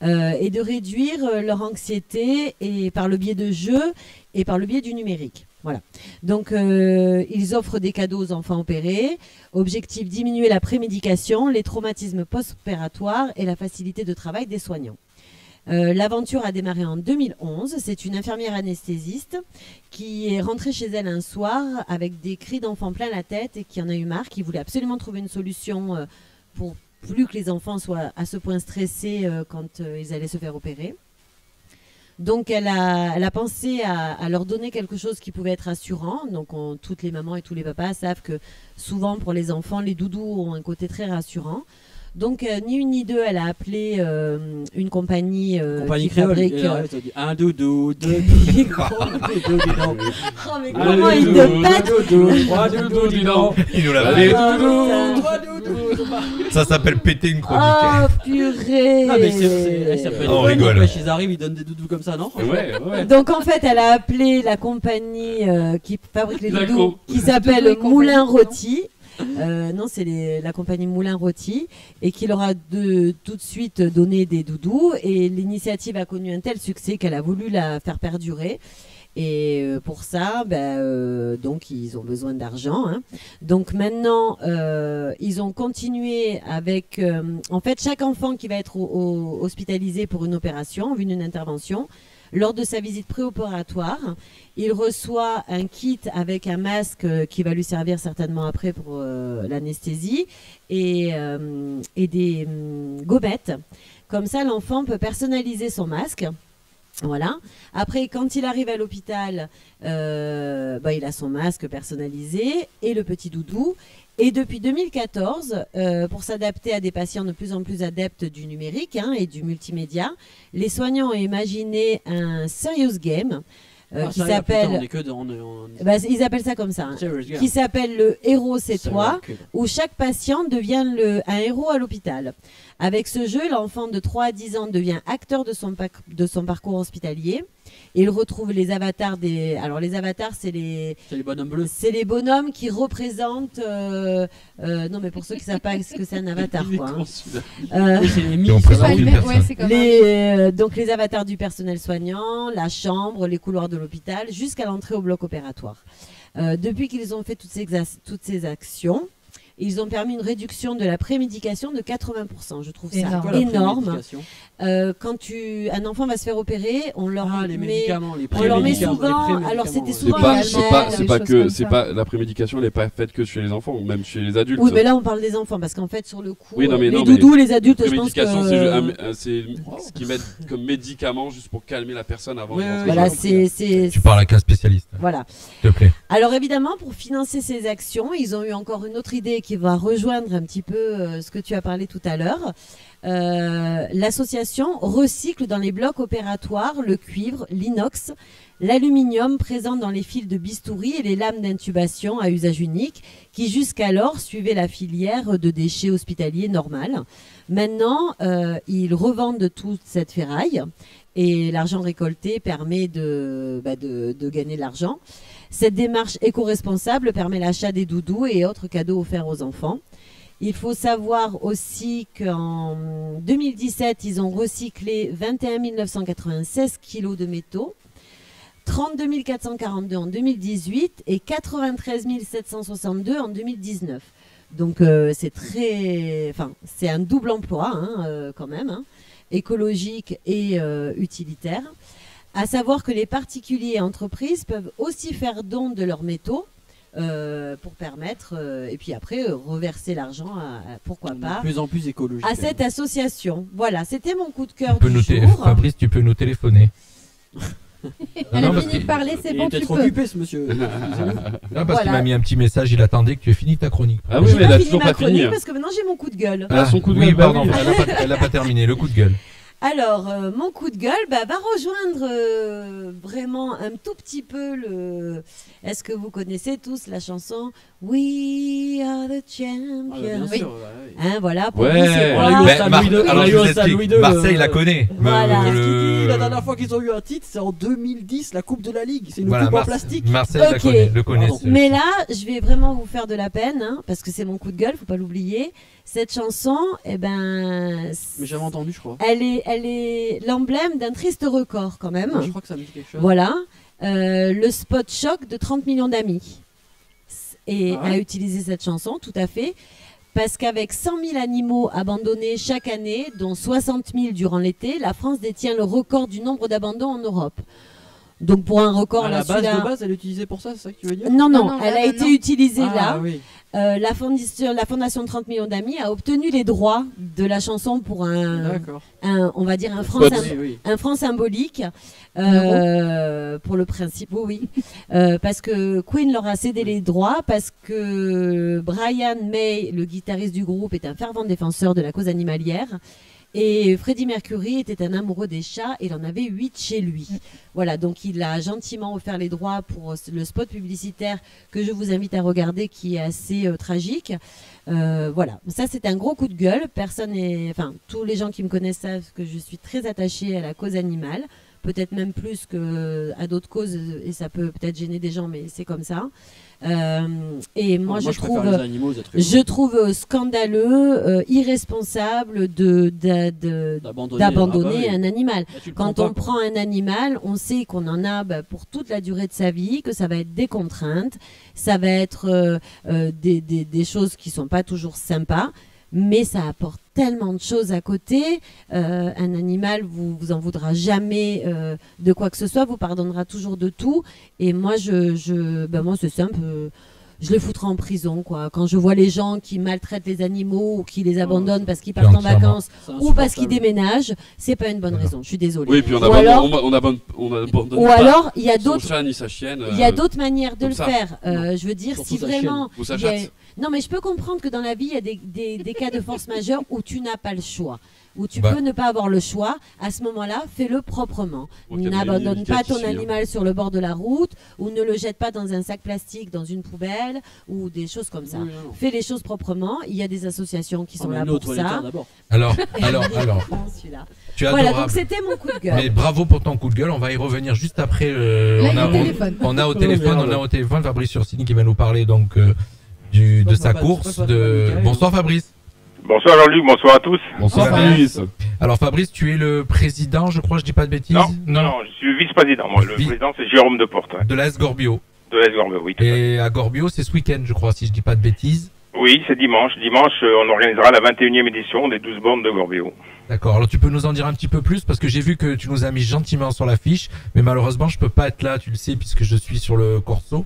et de réduire leur anxiété et par le biais de jeux et par le biais du numérique. Voilà. Donc, ils offrent des cadeaux aux enfants opérés. Objectif, diminuer la prémédication, les traumatismes post-opératoires et la facilité de travail des soignants. L'aventure a démarré en 2011. C'est une infirmière anesthésiste qui est rentrée chez elle un soir avec des cris d'enfants plein la tête et qui en a eu marre, qui voulait absolument trouver une solution pour plus que les enfants soient à ce point stressés quand ils allaient se faire opérer. Donc elle a pensé à leur donner quelque chose qui pouvait être rassurant. Donc toutes les mamans et tous les papas savent que souvent pour les enfants, les doudous ont un côté très rassurant. Donc ni une ni deux, elle a appelé une compagnie, qui créole. fabrique... Un doudou, deux doudous, trois doudous, dis donc. Oh mais comment il te pète. Trois doudous, dis donc. Il nous l'a Allez, fait. doudou, trois doudous. Ça s'appelle péter une chronique. Oh purée. Ah mais ça peut être On fun, rigole. n'empêche, ils arrivent, ils donnent des doudous comme ça, non? Ouais. Donc en fait, elle a appelé la compagnie qui fabrique les D'accord. doudous, qui s'appelle Moulin Rôti. Non, c'est la compagnie Moulin Rôti, et qui leur a tout de suite donné des doudous. Et l'initiative a connu un tel succès qu'elle a voulu la faire perdurer. Et pour ça, donc ils ont besoin d'argent. Hein. Donc maintenant, ils ont continué avec... en fait, chaque enfant qui va être hospitalisé pour une opération, en vue d'une intervention, lors de sa visite préopératoire, il reçoit un kit avec un masque qui va lui servir certainement après pour l'anesthésie et des gommettes. Comme ça, l'enfant peut personnaliser son masque. Voilà. Après, quand il arrive à l'hôpital, il a son masque personnalisé et le petit doudou. Et depuis 2014, pour s'adapter à des patients de plus en plus adeptes du numérique et du multimédia, les soignants ont imaginé un serious game qui s'appelle... ils appellent ça comme ça. Hein, qui s'appelle le héros c'est toi, où chaque patient devient un héros à l'hôpital. Avec ce jeu, l'enfant de 3 à 10 ans devient acteur de son parcours hospitalier. Et il retrouve les avatars des... Alors les avatars, c'est les bonhommes bleus. C'est les bonhommes qui représentent... non mais pour ceux qui ne savent pas ce que c'est un avatar, quoi. Hein. C'est les Et on présente une personne. c'est comme donc les avatars du personnel soignant, la chambre, les couloirs de l'hôpital, jusqu'à l'entrée au bloc opératoire. Depuis qu'ils ont fait toutes ces actions, ils ont permis une réduction de la prémédication de 80%. Je trouve ça énorme. Quand un enfant va se faire opérer, on leur met souvent. Alors c'était souvent. C'est pas la prémédication, elle n'est pas faite que chez les enfants, même chez les adultes. Oui, mais là on parle des enfants parce qu'en fait sur le coup, oui, les doudous, les adultes, je pense que. c'est ce qu'ils mettent comme médicament juste pour calmer la personne avant. Voilà, Tu parles avec un spécialiste. Voilà. S'il te plaît. Alors évidemment, pour financer ces actions, ils ont eu encore une autre idée qui va rejoindre un petit peu ce que tu as parlé tout à l'heure. L'association recycle dans les blocs opératoires le cuivre, l'inox, l'aluminium présent dans les fils de bistouri et les lames d'intubation à usage unique qui jusqu'alors suivaient la filière de déchets hospitaliers normale. Maintenant, ils revendent toute cette ferraille et l'argent récolté permet de gagner de l'argent. Cette démarche éco-responsable permet l'achat des doudous et autres cadeaux offerts aux enfants. Il faut savoir aussi qu'en 2017, ils ont recyclé 21 996 kilos de métaux, 32 442 en 2018 et 93 762 en 2019. Donc c'est un double emploi quand même, écologique et utilitaire. À savoir que les particuliers et entreprises peuvent aussi faire don de leurs métaux pour permettre, et puis après reverser l'argent, pourquoi pas, de plus en plus écologique à cette association. Voilà, c'était mon coup de cœur Tu peux du nous jour. Fabrice, tu peux nous téléphoner. Elle Non, a parce fini de que- parler, c'est Il bon, est tu peut-être peux. occupé ce monsieur. Non, parce Voilà. qu'il m'a mis un petit message, il attendait que tu aies fini ta chronique. Ah oui, J'ai mais elle pas a fini toujours ma pas chronique fini. parce que maintenant j'ai mon coup de gueule. Ah, son coup de oui, gueule, bah pardon, oui. elle a pas terminé, le coup de gueule. Alors, mon coup de gueule va rejoindre vraiment un tout petit peu le... Est-ce que vous connaissez tous la chanson We are the champions? Ah, bien Oui. sûr, ouais. Hein, voilà, pour Ouais. vous, c'est On l'a eu quoi au Ben, stade Mar- Louis II. alors, On l'a je eu au vous stade explique. Louis II, Marseille la connaît. Voilà. Parce qu'il Le- dit, la dernière fois qu'ils ont eu un titre, c'est en 2010, la Coupe de la Ligue. C'est une Voilà, coupe en Mar- plastique. Marseille Ok. la connaît, le connaît. Pardon. ce- Mais là, je vais vraiment vous faire de la peine, parce que c'est mon coup de gueule, faut pas l'oublier. Cette chanson, Mais j'avais entendu, je crois. elle est l'emblème d'un triste record quand même. Je crois que ça me dit quelque chose. Voilà, le spot choc de 30 millions d'amis. Et Ah ouais a utilisé cette chanson, tout à fait. Parce qu'avec 100 000 animaux abandonnés chaque année, dont 60 000 durant l'été, la France détient le record du nombre d'abandons en Europe. Donc pour un record, À là, la base celui-là- de base, elle est utilisée pour ça, c'est ça que tu veux dire Non, non, Non, non, elle là, a été maintenant. utilisée Ah, là. oui. La fondation 30 millions d'amis a obtenu les droits de la chanson pour D'accord. on va dire un franc, Spot. Oui, oui. un franc symbolique pour le principe, oui, parce que Queen leur a cédé les droits parce que Brian May, le guitariste du groupe, est un fervent défenseur de la cause animalière. Et Freddie Mercury était un amoureux des chats et il en avait 8 chez lui. Voilà, donc il a gentiment offert les droits pour le spot publicitaire que je vous invite à regarder, qui est assez tragique. Voilà, ça c'est un gros coup de gueule. Tous les gens qui me connaissent savent que je suis très attachée à la cause animale, peut-être même plus qu'à d'autres causes, et ça peut peut-être gêner des gens, mais c'est comme ça. Et moi, je préfère trouve... les animaux aux êtres humains. Je trouve scandaleux, irresponsable d'abandonner oui. un animal. Là, tu le Quand prends on pas, quoi. prend un animal, on sait qu'on en a pour toute la durée de sa vie, que ça va être des contraintes, ça va être des choses qui sont pas toujours sympas, mais ça apporte tellement de choses à côté. Un animal vous en voudra jamais de quoi que ce soit, vous pardonnera toujours de tout. Et moi, moi c'est simple. Je les foutrais en prison, quoi. Quand je vois les gens qui maltraitent les animaux ou qui les abandonnent parce qu'ils partent en entièrement. vacances C'est ou parce qu'ils insupportable. déménagent, c'est pas une bonne raison. Je suis désolée. Oui, puis on Ou alors- abandonne Ou pas alors, il y a son d'autres. chat ni sa chienne. Il y a d'autres manières de comme le ça. faire. Je veux dire, Surtout si sa vraiment. Ou sa il y a- chatte. Non, mais je peux comprendre que dans la vie, il y a des cas de force majeure où tu n'as pas le choix. Où tu Bah. peux ne pas avoir le choix. À ce moment-là, fais-le proprement. Ok, mais N'abandonne il pas y a ton ici, hein. animal sur le bord de la route, ou ne le jette pas dans un sac plastique, dans une poubelle, ou des choses comme ça. Oui, non, non. Fais les choses proprement. Il y a des associations qui Ah, sont mais là nous, au pour toiletteur, ça. d'abord. Alors, Bon, celui-là. tu es Voilà, donc adorable. c'était mon coup de gueule. Mais bravo pour ton coup de gueule, on va y revenir juste après. Là, il est au téléphone. on a au Oh, téléphone, merde. on a au téléphone Fabrice Ursini qui va nous parler donc de sa course. Bonsoir Fabrice. Bonsoir Jean-Luc, bonsoir à tous. Bonsoir Bonsoir. Fabrice. Alors Fabrice, tu es le président, je crois, je dis pas de bêtises. Non, je suis vice-président. Moi, le président, c'est Jérôme Deporte, ouais. De l'AS Gorbio. De l'AS Gorbio, oui. tout à fait. Et à Gorbio, c'est ce week-end, je crois, si je dis pas de bêtises. Oui, c'est dimanche. Dimanche, on organisera la 21e édition des 12 bornes de Gorbio. D'accord, alors tu peux nous en dire un petit peu plus parce que j'ai vu que tu nous as mis gentiment sur l'affiche, mais malheureusement je peux pas être là, tu le sais, puisque je suis sur le Corso.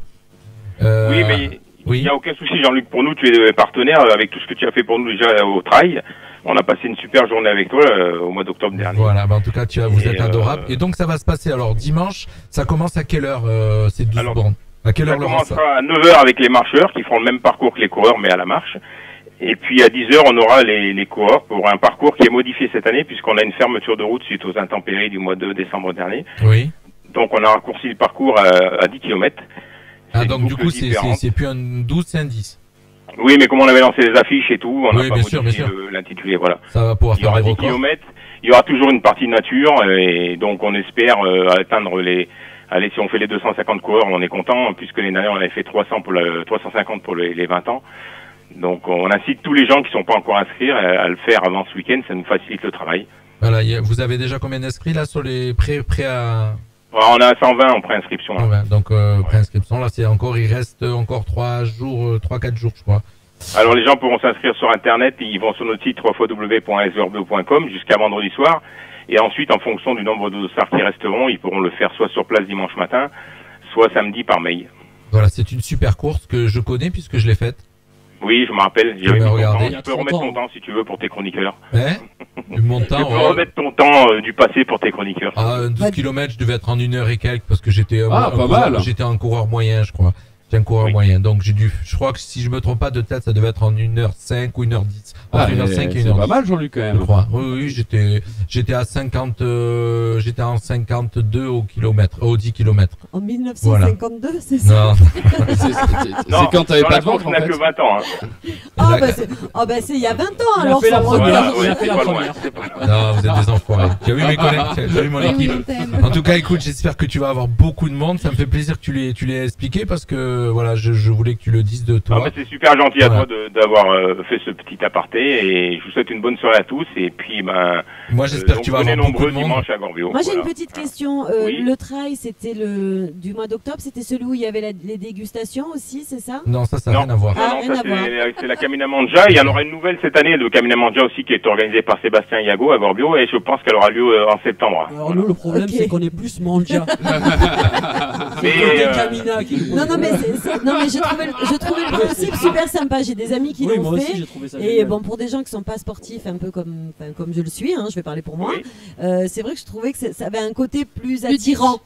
Oui, mais il n'y a aucun souci, Jean-Luc. Pour nous, tu es partenaire avec tout ce que tu as fait pour nous déjà au trail. On a passé une super journée avec toi au mois d'octobre dernier. Voilà, bah en tout cas, vous Et, êtes adorable. Et donc ça va se passer, alors dimanche, ça commence à quelle heure ces 12 bornes? À quelle heure, Ça Laurent, ça commencera à 9h avec les marcheurs qui feront le même parcours que les coureurs mais à la marche. Et puis à 10h, on aura les coureurs pour un parcours qui est modifié cette année puisqu'on a une fermeture de route suite aux intempéries du mois de décembre dernier. Oui. Donc on a raccourci le parcours à 10 km. Ah, donc du coup, c'est plus un 12, c'est un 10. Oui, mais comme on avait lancé les affiches et tout, on n'a Oui, pas bien sûr, modifié bien sûr. l'intitulé, voilà. Ça va pouvoir Il y aura faire des 10 records. km, il y aura toujours une partie nature, et donc on espère atteindre les... Allez, si on fait les 250 coureurs, on est content, puisque l'année dernière, on avait fait 350 pour les 20 ans. Donc on incite tous les gens qui ne sont pas encore inscrits à le faire avant ce week-end, ça nous facilite le travail. Voilà, vous avez déjà combien d'inscrits là sur les prêts à... Alors, on a 120 en préinscription. Hein. Ouais, donc préinscription, là c'est encore, il reste encore 3-4 jours je crois. Alors les gens pourront s'inscrire sur internet, ils vont sur notre site www.sgorbio.com jusqu'à vendredi soir. Et ensuite, en fonction du nombre de dossards qui resteront, ils pourront le faire soit sur place dimanche matin, soit samedi par mail. Voilà, c'est une super course que je connais puisque je l'ai faite. Oui, je me rappelle. Je vais regarder. Tu peux remettre ton temps si tu veux pour tes chroniqueurs. Mon temps, tu peux remettre ton temps du passé pour tes chroniqueurs. Ah, 12 km, je devais être en 1 heure et quelques parce que j'étais j'étais un coureur moyen, je crois. J'étais un coureur moyen. Donc je crois que si je me trompe pas de tête, ça devait être en 1h05 ou 1h10. Ah, 1h05 et 1h10. c'est pas mal, Jean-Luc, quand même. Je crois. Oui, j'étais à 50, j'étais en 52 au 10 km. En 1952, c'est ça? Non. C'est quand t'avais pas de ventre, on n'a que 20 ans. Ah, bah c'est il y a 20 ans, alors. Il a ça fait la première. Non, vous êtes des enfoirés. Tu as vu mes collègues, tu as vu mon équipe. En tout cas, écoute, j'espère que tu vas avoir beaucoup de monde. Ça me fait plaisir que tu l'aies expliqué parce que voilà, je voulais que tu le dises de toi. Ah, c'est super gentil à toi d'avoir fait ce petit aparté et je vous souhaite une bonne soirée à tous et puis moi j'espère que tu vas avoir beaucoup de monde. Dimanche à Gorbio. Moi j'ai une petite question. Le trail, c'était du mois d'octobre, c'était celui où il y avait les dégustations aussi, c'est ça? Non, ça n'a rien à voir. Ah, non, ça c'est la Camina Manja. Il y en aura une nouvelle cette année de Camina Manja aussi qui est organisée par Sébastien Iago à Gorbio et je pense qu'elle aura lieu en septembre. Alors nous le problème c'est qu'on est plus Manja. Non mais je trouvais le principe super sympa. J'ai des amis qui l'ont fait. J'ai trouvé ça et génial. bon, pour des gens qui sont pas sportifs, un peu comme je le suis, hein, je vais parler pour moi. C'est vrai que je trouvais que ça avait un côté plus attirant.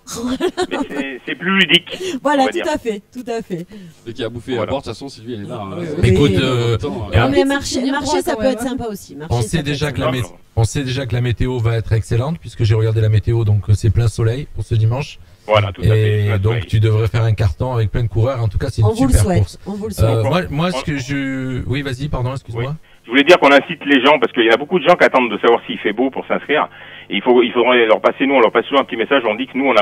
Mais c'est plus ludique. Voilà, tout à fait. Celui qui a bouffé la porte, de toute façon, Sylvie, elle est là. Écoute, mais marcher, ça peut être sympa aussi. On sait déjà que la météo va être excellente puisque j'ai regardé la météo, donc c'est plein soleil pour ce dimanche. Voilà, tout à fait. Et donc tu devrais faire un carton avec plein de coureurs. En tout cas, c'est une super course. On vous le souhaite. Moi, ce que je... Oui, vas-y, pardon, excuse-moi. Oui. Je voulais dire qu'on incite les gens, parce qu'il y a beaucoup de gens qui attendent de savoir s'il fait beau pour s'inscrire. Et il faudrait leur passer, on leur passe toujours un petit message, on dit que nous,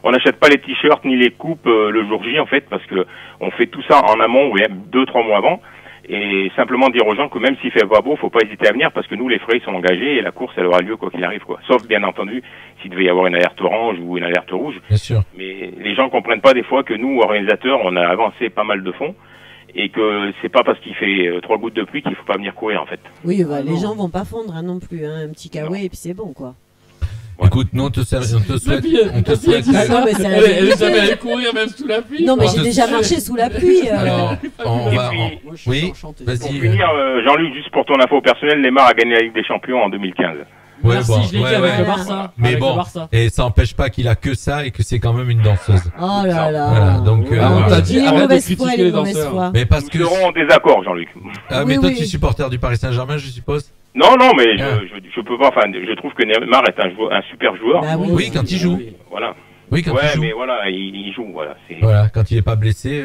on n'achète pas les t-shirts ni les coupes le jour J, en fait, parce que on fait tout ça en amont, ou 2-3 mois avant. Et simplement dire aux gens que même s'il fait pas beau, faut pas hésiter à venir, parce que nous, les frais sont engagés et la course, elle aura lieu quoi qu'il arrive, quoi. Sauf, bien entendu, s'il devait y avoir une alerte orange ou une alerte rouge. Bien sûr. Mais les gens comprennent pas des fois que nous, organisateurs, on a avancé pas mal de fonds. Et que c'est pas parce qu'il fait 3 gouttes de pluie qu'il faut pas venir courir en fait. Oui, les gens vont pas fondre non plus, un petit kawaii et puis c'est bon quoi. Écoute, nous on te souhaite. Elle est jamais allée courir même sous la pluie. Non mais j'ai déjà marché sous la pluie. Alors, oui, vas-y. Pour finir, Jean-Luc, juste pour ton info personnelle, Neymar a gagné la Ligue des Champions en 2015. Ouais, merci, je l'ai dit avec le Barça. Mais bon, et ça n'empêche pas qu'il a que ça et que c'est quand même une danseuse. Oh là là. Voilà, donc, on t'a dit arrête de critiquer les danseurs. Mais parce que nous serons en désaccord, Jean-Luc. Ah, mais toi tu es supporter du Paris Saint-Germain, je suppose. Non, mais je peux pas. Enfin, je trouve que Neymar est un super joueur. Bah oui, quand il joue. Voilà. Oui, quand il joue. Mais voilà, il joue, voilà. Voilà, quand il est pas blessé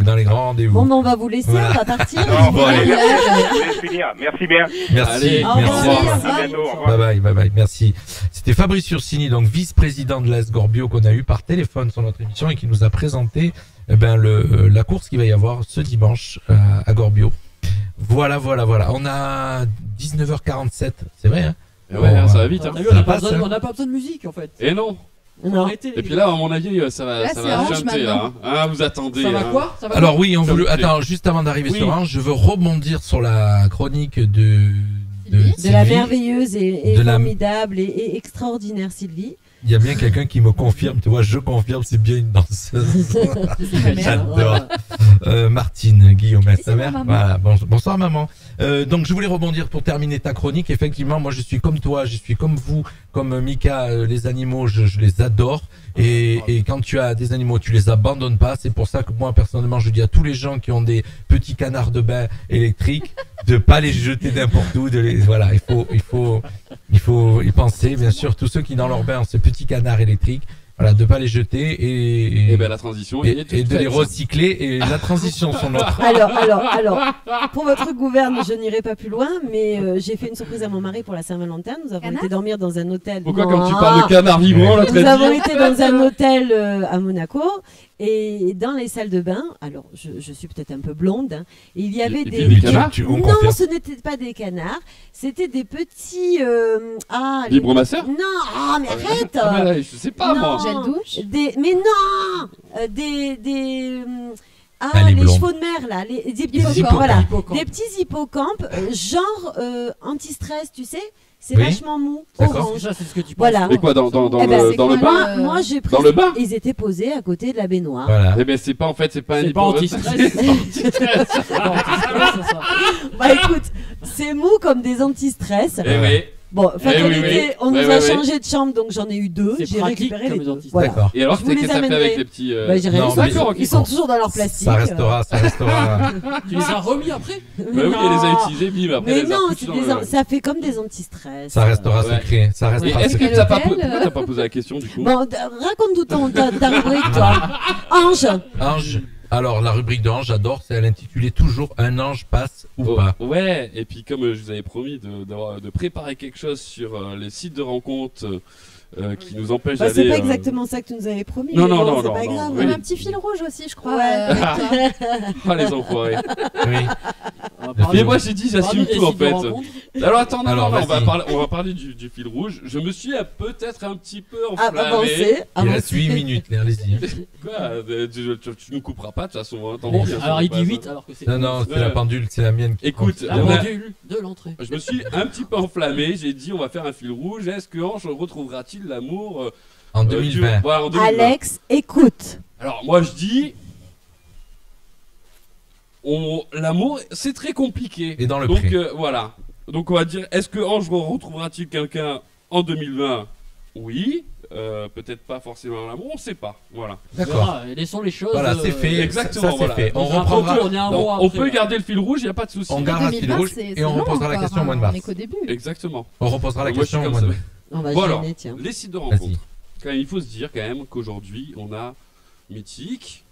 dans les grands rendez-vous. Bon, on va vous laisser, on va partir. Non, bon, allez, je vais finir. Merci bien. Merci, merci. Bye bye, merci. C'était Fabrice Ursini, donc vice-président de l'AS Gorbio qu'on a eu par téléphone sur notre émission et qui nous a présenté la course qu'il va y avoir ce dimanche à Gorbio. Voilà. On a 19h47, c'est vrai, hein? Ouais, ça va vite. On n'a pas besoin de musique en fait. Et non. Et puis là, à mon avis, ça va chanter là. Hein, vous attendez. Ça va quoi? Alors oui, attends, juste avant d'arriver sur Orange, je veux rebondir sur la chronique de la merveilleuse et formidable et extraordinaire Sylvie. Il y a bien quelqu'un qui me confirme, tu vois, je confirme, c'est bien une danseuse. J'adore. Martine, Guillaume, sa mère. maman. Voilà, bonsoir maman. Donc je voulais rebondir pour terminer ta chronique. Effectivement, moi je suis comme toi, je suis comme vous, comme Mika, les animaux, je les adore. Et quand tu as des animaux, tu les abandonnes pas. C'est pour ça que moi personnellement, je dis à tous les gens qui ont des petits canards de bain électriques de pas les jeter n'importe où. Voilà, il faut y penser. Bien sûr, tous ceux qui dans leur bain ont ces petits canards électriques. Voilà, de pas les jeter et ben la transition et de les recycler et la transition sont notre. Alors, pour votre gouverne, je n'irai pas plus loin, mais j'ai fait une surprise à mon mari pour la Saint-Valentin. Nous avons été dormir dans un hôtel. Pourquoi quand tu parles de canard vibrant, là, nous avons été dans un hôtel à Monaco et dans les salles de bain. Alors, je suis peut-être un peu blonde. Hein, il y avait des canards. Non, ce n'étaient pas des canards. C'était des petits. Vibromasseurs. Non, mais arrête. Ah, mais là, je sais pas moi. Gel douche. Mais non, les blondes. chevaux de mer là, les hippocampes, voilà, des petits hippocampes, genre anti-stress, tu sais. C'est vachement mou, orange. Ça, c'est ce que tu penses. Voilà. Et quoi dans le bain? Moi j'ai pris. Dans le bain. Ils étaient posés à côté de la baignoire. Voilà. Eh ben c'est pas un anti-stress. Bah écoute, c'est mou comme des anti-stress. Eh oui. Bon, fatalité, on nous a oui. changé de chambre, donc j'en ai eu 2. J'ai récupéré les 2. Voilà. D'accord. Et alors, qu'est-ce que ça fait avec les petits Ils sont toujours dans leur plastique. Ça restera. Tu les as remis après? Oui, il les a utilisés, bim, après mais les a non, foutus ça fait comme des anti-stress. Ça restera secret. Ça restera Est-ce secret. que pourquoi t'as pas posé la question du coup? Bon, raconte-nous ta rubrique, toi. Ange. Alors, la rubrique d'Ange, j'adore, c'est l'intitulé toujours Un ange passe ou pas. Ouais, et puis comme je vous avais promis de préparer quelque chose sur les sites de rencontres qui nous empêchent d'aller. C'est pas exactement ça que tu nous avais promis. Non, c'est pas grave. Il y a un petit fil rouge aussi, je crois. Ah, les enfoirés. Oui. Mais moi j'ai dit j'assume tout en fait. Alors attends, on va parler du fil rouge. Je me suis peut-être un petit peu enflammé. Il reste 8 minutes, allez-y. Quoi tu nous couperas pas de toute façon. Alors il dit 8 alors que c'est. Non, c'est la pendule, c'est la mienne. Écoute, la pendule de l'entrée. Je me suis un petit peu enflammé. J'ai dit on va faire un fil rouge. Est-ce que Ange retrouvera-t-il l'amour en 2020? En 2020. Alex, écoute. Alors moi je dis. L'amour, c'est très compliqué. Et dans le donc pré. voilà. Donc on va dire, est-ce que Ange retrouvera-t-il quelqu'un en 2020? Oui. Peut-être pas forcément l'amour, on sait pas. Voilà. D'accord. Laissons les choses. Voilà, c'est fait. Exactement. Ça, c'est fait. On reprendra. On peut garder le fil rouge, il n'y a pas de souci. On garde le fil rouge et on reposera la question au mois de mars. On est qu'au début. Exactement. On reposera la question au mois de mars. Bon alors, les sites de rencontres. Quand même, il faut se dire quand même qu'aujourd'hui, on a Mythique,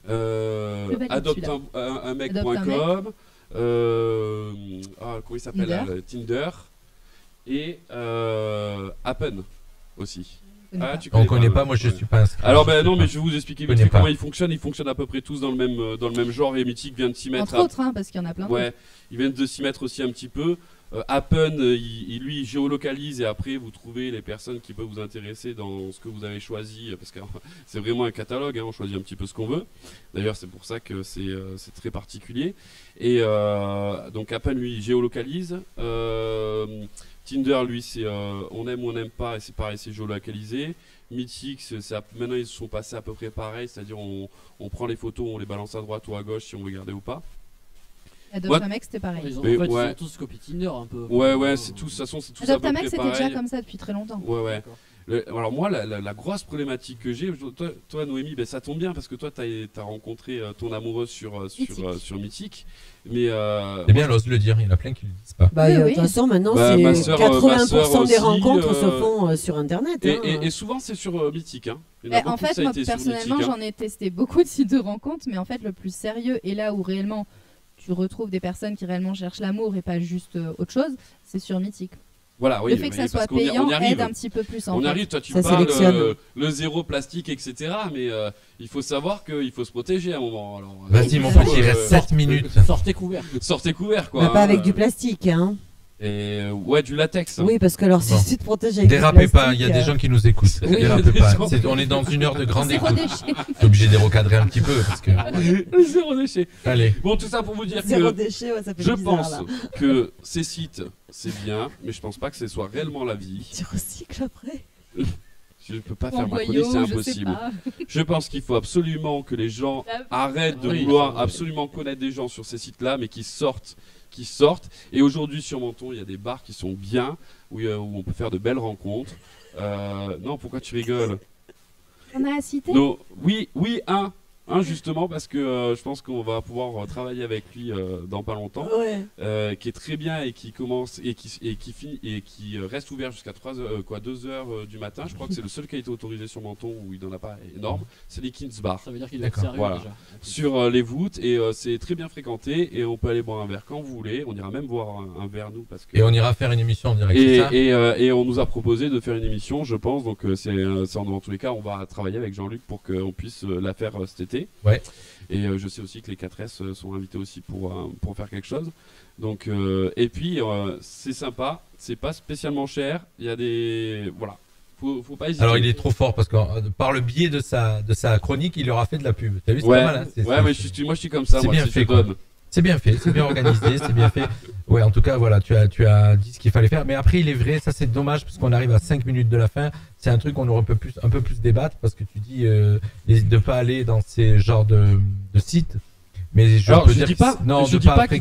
adopteunmec.com, comment il s'appelle, Tinder et Happen aussi. On connaît pas, moi je suis pas inscrit. Alors non, mais je vais vous expliquer vite comment ils fonctionnent. Ils fonctionnent à peu près tous dans le même genre et Mythique vient de s'y mettre. Entre autres, parce qu'il y en a plein. Ouais, ils viennent de s'y mettre aussi un petit peu. Happen, lui géolocalise et après vous trouvez les personnes qui peuvent vous intéresser dans ce que vous avez choisi parce que c'est vraiment un catalogue, on choisit un petit peu ce qu'on veut. D'ailleurs c'est pour ça que c'est très particulier. Et donc Happen lui géolocalise. Tinder lui c'est on aime ou on n'aime pas et c'est pareil, c'est géolocalisé. Mythique, maintenant ils sont passés à peu près pareil, c'est-à-dire on prend les photos, on les balance à droite ou à gauche si on veut garder ou pas. Adopteumec c'était pareil. Ils ont tous copie Tinder un peu. Ouais, c'est tout, de toute façon c'est tout ça. Adopteumec c'était déjà comme ça depuis très longtemps. Ouais. Alors moi la grosse problématique que j'ai, toi Noémie, ça tombe bien parce que toi t'as rencontré ton amoureuse sur Mythique. Mais c'est bien, elle ose le dire, il y en a plein qui le disent pas. De toute façon maintenant c'est 80% des rencontres se font sur internet. Et souvent c'est sur Mythique. En fait moi personnellement j'en ai testé beaucoup de sites de rencontres, mais en fait le plus sérieux et là où réellement tu retrouves des personnes qui réellement cherchent l'amour et pas juste autre chose, c'est sur Mythique. Voilà, oui, le fait que ça soit payant aide un petit peu plus. On arrive, toi tu parles le zéro plastique, etc. Mais il faut savoir qu'il faut se protéger à un moment. Vas-y mon petit, il reste 7 minutes. Sortez couvert. Sortez couvert quoi. Pas avec du plastique, hein. Et ouais, du latex. Oui, parce que alors si tu te protèges avec dérapez pas, il y a des gens qui nous écoutent. Dérapez pas. On est dans une heure de grande écoute. T'es obligé de recadrer un petit peu parce que. Zéro déchet. Allez. Bon, tout ça pour vous dire zéro déchet, ouais, ça fait je bizarre, pense là. que ces sites, c'est bien, mais je pense pas que ce soit réellement la vie. Tu recycles après. Je ne peux pas En faire ma chronique, boyau, c'est je sais impossible. pas. Je pense qu'il faut absolument que les gens arrêtent de Oui, vouloir oui. absolument connaître des gens sur ces sites-là, mais qui sortent. Et aujourd'hui, sur Menton, il y a des bars qui sont bien, où on peut faire de belles rencontres. Non, pourquoi tu rigoles? On a à citer. Non, oui, un justement, parce que je pense qu'on va pouvoir travailler avec lui dans pas longtemps, qui est très bien et qui commence et qui finit et qui reste ouvert jusqu'à 2 heures du matin. Je crois que c'est le seul qui a été autorisé sur Menton où il n'en a pas énorme. C'est les Kins Bar. Ça veut dire qu'il doit être sérieux Voilà. déjà. Sur les voûtes et c'est très bien fréquenté et on peut aller boire un verre quand vous voulez. On ira même boire un verre nous parce que. Et on ira faire une émission en direct. c'est ça Et on nous a proposé de faire une émission, je pense. Donc dans tous les cas, on va travailler avec Jean-Luc pour qu'on puisse la faire cet été. Ouais. Et je sais aussi que les 4S sont invités aussi pour faire quelque chose. Donc et puis c'est sympa, c'est pas spécialement cher. Il y a des voilà, faut pas hésiter. Alors il est trop fort parce que par le biais de sa chronique, il aura fait de la pub. T'as vu, c'est pas mal. Hein mais moi je suis comme ça. C'est Moi, bien si fait. je donne. C'est bien fait, c'est bien organisé, c'est bien fait. Ouais, en tout cas, voilà, tu as dit ce qu'il fallait faire. Mais après, il est vrai, ça c'est dommage parce qu'on arrive à 5 minutes de la fin. C'est un truc qu'on aurait un peu plus débattre parce que tu dis de pas aller dans ces genres de sites. Mais je peux dire dis pas, non, je dis pas qu'il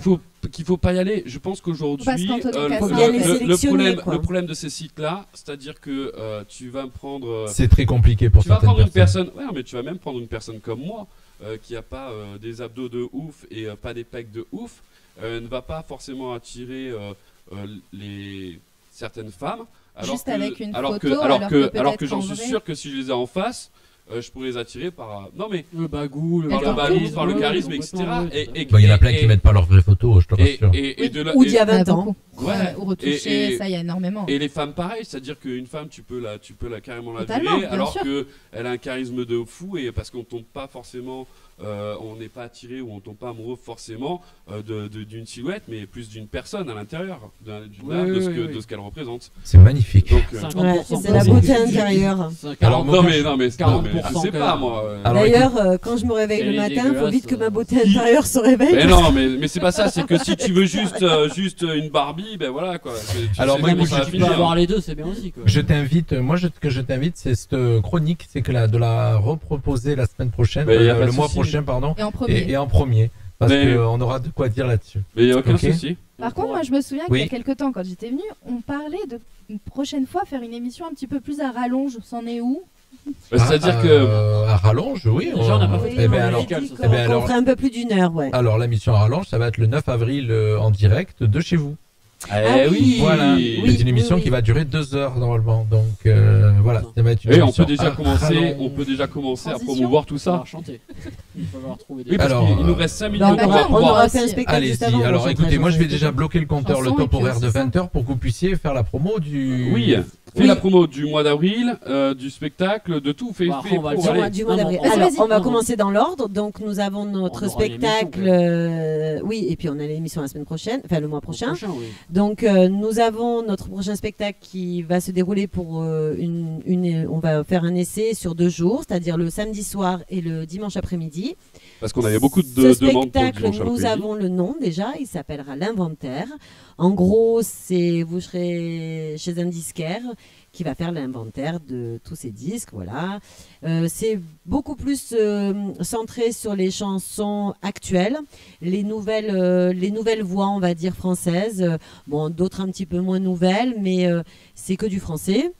faut pas y aller. Je pense qu'aujourd'hui, le problème de ces sites-là, c'est-à-dire que tu vas me prendre. C'est très compliqué pour certaines personnes. Une personne, ouais, mais tu vas même prendre une personne comme moi. Qui n'a pas des abdos de ouf et pas des pecs de ouf, ne va pas forcément attirer certaines femmes. Juste avec une alors photo, alors que j'en suis sûr que si je les ai en face, je pourrais les attirer par le bagou, par le charisme, etc. Il y en a plein qui mettent pas leurs vraies photos, je te rassure. Ou d'il y a 20 ans. Ouais, ou retoucher, ça il y a énormément. Et les femmes pareil, c'est-à-dire qu'une femme tu peux carrément la Totalement, virer alors sûr. qu'elle a un charisme de fou et parce qu'on tombe pas forcément on n'est pas attiré ou on tombe pas amoureux forcément d'une silhouette mais plus d'une personne à l'intérieur de ce qu'elle représente. C'est magnifique. Donc, c'est la beauté intérieure. Alors non mais je sais pas moi. D'ailleurs quand je me réveille le matin, il faut vite que ma beauté intérieure se réveille. Mais non mais c'est pas ça, c'est que si tu veux juste une Barbie, ben voilà quoi. Alors moi tu peux avoir les deux, c'est bien aussi quoi. Je t'invite, je t'invite, c'est cette chronique, c'est que de la reproposer la semaine prochaine, le mois prochain pardon, et en premier. Parce qu'on aura de quoi dire là-dessus. Mais il n'y a aucun souci. Par contre, moi je me souviens qu'il y a quelques temps, quand j'étais venue, on parlait de une prochaine fois faire une émission un petit peu plus à rallonge. C'en est où? C'est-à-dire que. À rallonge, oui. Déjà, on a pas fait on ferait un peu plus d'une heure, ouais. Alors la mission à rallonge, ça va être le 9 avril en direct de chez vous. Oui, voilà. C'est une émission qui va durer 2 heures normalement. Donc voilà, ça va être une et émission. On peut déjà commencer à promouvoir tout ça. Il faut avoir trouvé des. Oui, parce qu'il nous reste 5 minutes. On aura fait un spectacle juste avant. Allez-y, alors écoutez, moi je vais déjà bloquer le compteur, le top horaire de 20h pour que vous puissiez faire la promo du. Oui. Fais la promo du mois d'avril, du spectacle, de tout. Du mois d'avril. Alors, on va commencer dans l'ordre. Donc, nous avons notre spectacle. Oui, et puis on a l'émission la semaine prochaine, enfin le mois prochain. Donc, nous avons notre prochain spectacle qui va se dérouler pour on va faire un essai sur 2 jours, c'est-à-dire le samedi soir et le dimanche après-midi. Parce qu'on avait beaucoup de demandes pour le dimanche après-midi. Nous avons le nom déjà, il s'appellera l'Inventaire. En gros, vous serez chez un disquaire qui va faire l'inventaire de tous ces disques, voilà. C'est beaucoup plus centré sur les chansons actuelles, les nouvelles voix, on va dire, françaises. Bon, d'autres un petit peu moins nouvelles, mais c'est que du français.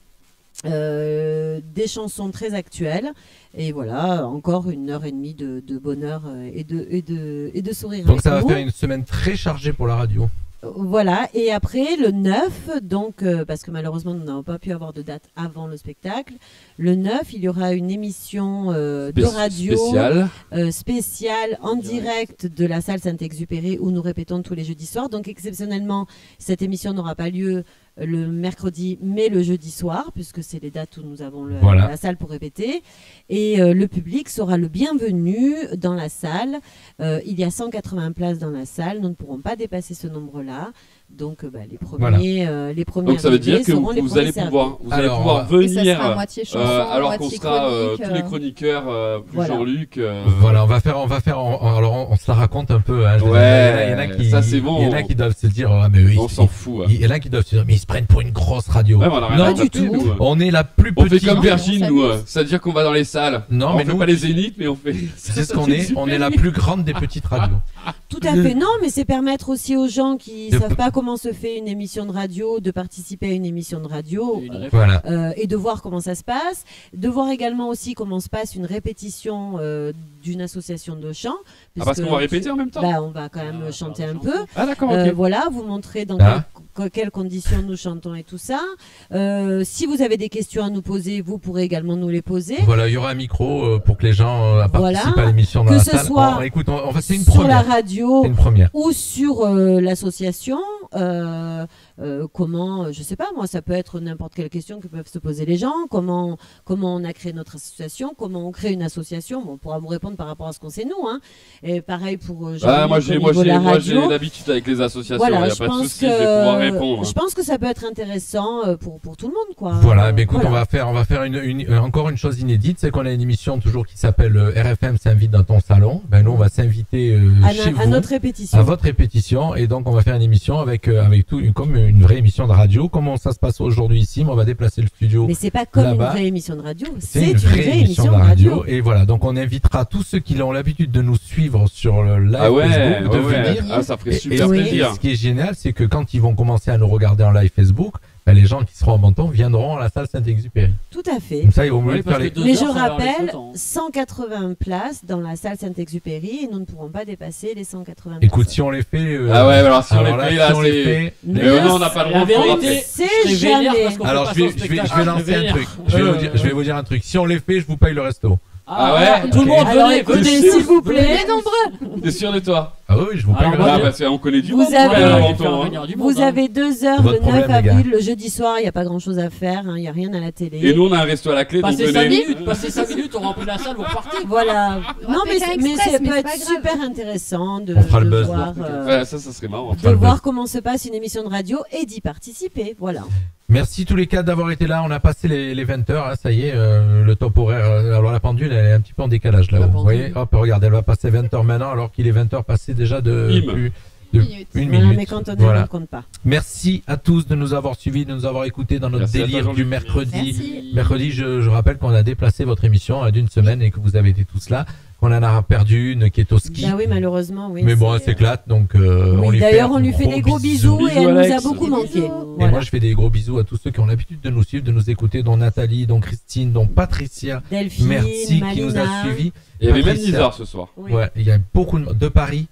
Des chansons très actuelles et voilà, encore 1h30 de bonheur et de sourire. Donc ça va faire une semaine très chargée pour la radio. Voilà, et après le 9, donc parce que malheureusement nous n'avons pas pu avoir de date avant le spectacle, le 9 il y aura une émission de radio spéciale en direct de la salle Saint-Exupéry où nous répétons tous les jeudis soirs. Donc exceptionnellement cette émission n'aura pas lieu le mercredi mais le jeudi soir puisque c'est les dates où nous avons la salle pour répéter et le public sera le bienvenu dans la salle. Il y a 180 places dans la salle, nous ne pourrons pas dépasser ce nombre-là. Donc les premiers, les premiers. Donc ça veut dire arrivés que seront les vous premiers allez servis. pouvoir Et ça sera venir à moitié chanson, alors qu'on moitié sera chronique, tous les chroniqueurs plus Voilà. Jean-Luc. Voilà, on va faire, alors on se la raconte un peu. Hein, Ouais, il y en a qui, ça, c'est bon. il y en a qui doivent se dire, ah, mais oui, On s'en fout. Il y en a qui doivent se dire, mais ils se prennent pour une grosse radio. Ouais, mais on a rien non, à du taper, tout. nous. On est la plus On petite. fait comme Virgin, on nous. s'amuse. C'est-à-dire qu'on va dans les salles. Non, on mais fait nous, pas les zéniths, mais on fait. c'est ce qu'on est. On est la plus grande des petites radios. Tout à fait. Non, mais c'est permettre aussi aux gens qui De- savent pas comment se fait une émission de radio de participer à une émission de radio Voilà. et de voir comment ça se passe, de voir également aussi comment se passe une répétition d'une association de chant. Parce qu'on va répéter en même temps. Bah, on va quand même chanter un peu. Ah d'accord, ok. Voilà, vous montrer dans quelles conditions nous chantons et tout ça. Si vous avez des questions à nous poser, vous pourrez également nous les poser. Voilà, il y aura un micro pour que les gens participent à l'émission dans que la ce salle. soit Écoute, c'est une sur première. la radio C'est une première. ou sur l'association. Comment, je sais pas moi, ça peut être n'importe quelle question que peuvent se poser les gens. Comment on a créé notre association, comment on crée une association. Bon, on pourra vous répondre par rapport à ce qu'on sait nous. Hein. Et pareil pour moi j'ai l'habitude avec les associations. Voilà, il n'y a pas de souci, je vais pouvoir répondre. Je pense que ça peut être intéressant pour tout le monde, quoi. Voilà, écoute, on va faire encore une chose inédite, c'est qu'on a une émission toujours qui s'appelle RFM s'invite dans ton salon. Ben nous on va s'inviter chez vous, à notre répétition. à votre répétition, et donc on va faire une émission avec tout comme une vraie émission de radio. Comment ça se passe aujourd'hui ici, mais on va déplacer le studio. Mais c'est pas comme une là-bas. vraie émission de radio, C'est une vraie émission de radio. Et voilà, donc on invitera tous ceux qui ont l'habitude de nous suivre sur le live Facebook de venir. Ah, ça ferait super plaisir. Et ce qui est génial, c'est que quand ils vont commencer à nous regarder en live Facebook, ben, les gens qui seront en Menton viendront à la salle Saint-Exupéry. Tout à fait. Comme ça, ils vont mieux faire les... Mais je rappelle, 180 places dans la salle Saint-Exupéry et nous ne pourrons pas dépasser les 180 places. Écoute, si on les fait... Ah ouais, alors si on les fait, là, si on les fait... non, on n'a pas le droit. La vérité, c'est jamais. Alors, je vais lancer un truc. Je vais vous dire un truc. Si on les fait, je vous paye le resto. Ah ouais, tout le monde venez, s'il vous plaît. Les nombreux. T'es sûr de toi? Ah oui, je vous paye le Ah resto. parce qu'on connaît du Vous monde. avez- Vous avez 2 heures Votre le 9 problème, les avril, gars. le jeudi soir, il n'y a pas grand chose à faire, il n'y a rien à la télé. Et nous on a un resto à la clé, donc Passez 5 venez. minutes, on remplit la salle, vous repartez. Voilà. On Non, va mais, faire mais express, ça mais peut c'est être pas grave. super intéressant de, On fera le de buzz, voir, Ouais, ça serait marrant. de voir comment se passe une émission de radio et d'y participer. Voilà. Merci tous les quatre d'avoir été là. On a passé les 20 heures, hein, ça y est, le top horaire. Alors la pendule, elle est un petit peu en décalage là-haut. Vous voyez, hop, regardez, elle va passer 20 heures maintenant, alors qu'il est 20 heures passé déjà de une Voilà, minute. mais quand on est, Voilà. on ne compte pas. Merci à tous de nous avoir suivis, de nous avoir écoutés dans notre Merci à toi, délire Jean-Luc. du mercredi. Merci. Mercredi, je rappelle qu'on a déplacé votre émission d'une semaine et que vous avez été tous là. Qu'on en a perdu une qui est au ski. Bah oui, malheureusement, oui. Mais bon, elle s'éclate, donc on Oui, lui fait d'ailleurs, un on lui fait des gros bisous et elle nous a Alex. beaucoup manqué. Et Voilà. moi, je fais des gros bisous à tous ceux qui ont l'habitude de nous suivre, de nous écouter, dont Nathalie, dont Christine, dont Patricia. Delphine, Merci qui nous a Malina. suivis. Il y avait même Patricia. Nizar ce soir. Oui. Ouais, il y a beaucoup de Paris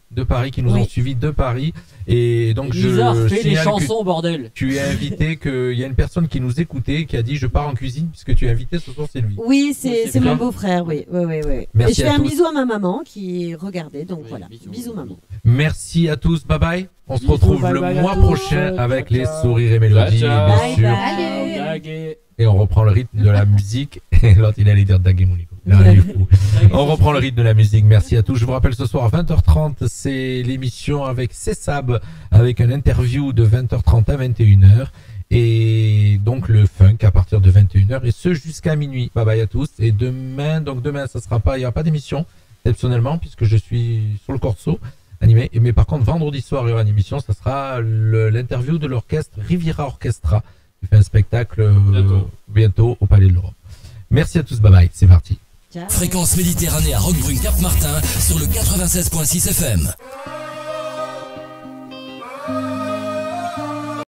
qui nous Oui. ont suivis de Paris. Et donc, Lisa je fait les signale que chansons, bordel. tu es invité, qu'il y a une personne qui nous écoutait, qui a dit je pars en cuisine, puisque tu es invité ce soir, c'est lui. Oui, c'est c'est mon bien. beau-frère, oui. Et Merci je fais à un tous. bisou à ma maman qui regardait, donc voilà. Bisous maman. Merci à tous, bye bye. On se Bisous, retrouve bye le bye à mois tous. prochain avec Ciao, les ciao. sourires et mélodies, Ciao. bien Bye sûr. bye. Daguet. Et on reprend le rythme de la musique. Et l'autre, il allait dire Daguet Moulico. Il en a eu fou. On reprend le rythme de la musique. Merci à tous. Je vous rappelle, ce soir à 20h30, c'est l'émission avec Cessab, avec une interview de 20h30 à 21h. Et donc le funk à partir de 21h. Et ce jusqu'à minuit. Bye bye à tous. Et demain, ça sera pas, il n'y aura pas d'émission, exceptionnellement, puisque je suis sur le Corso animé. Mais par contre, vendredi soir, il y aura une émission. Ça sera l'interview de l'orchestre Riviera Orchestra, qui fait un spectacle bientôt au Palais de l'Europe. Merci à tous. Bye bye. C'est parti. Ciao. Fréquence Méditerranée à Roquebrune Cap-Martin sur le 96.6 FM.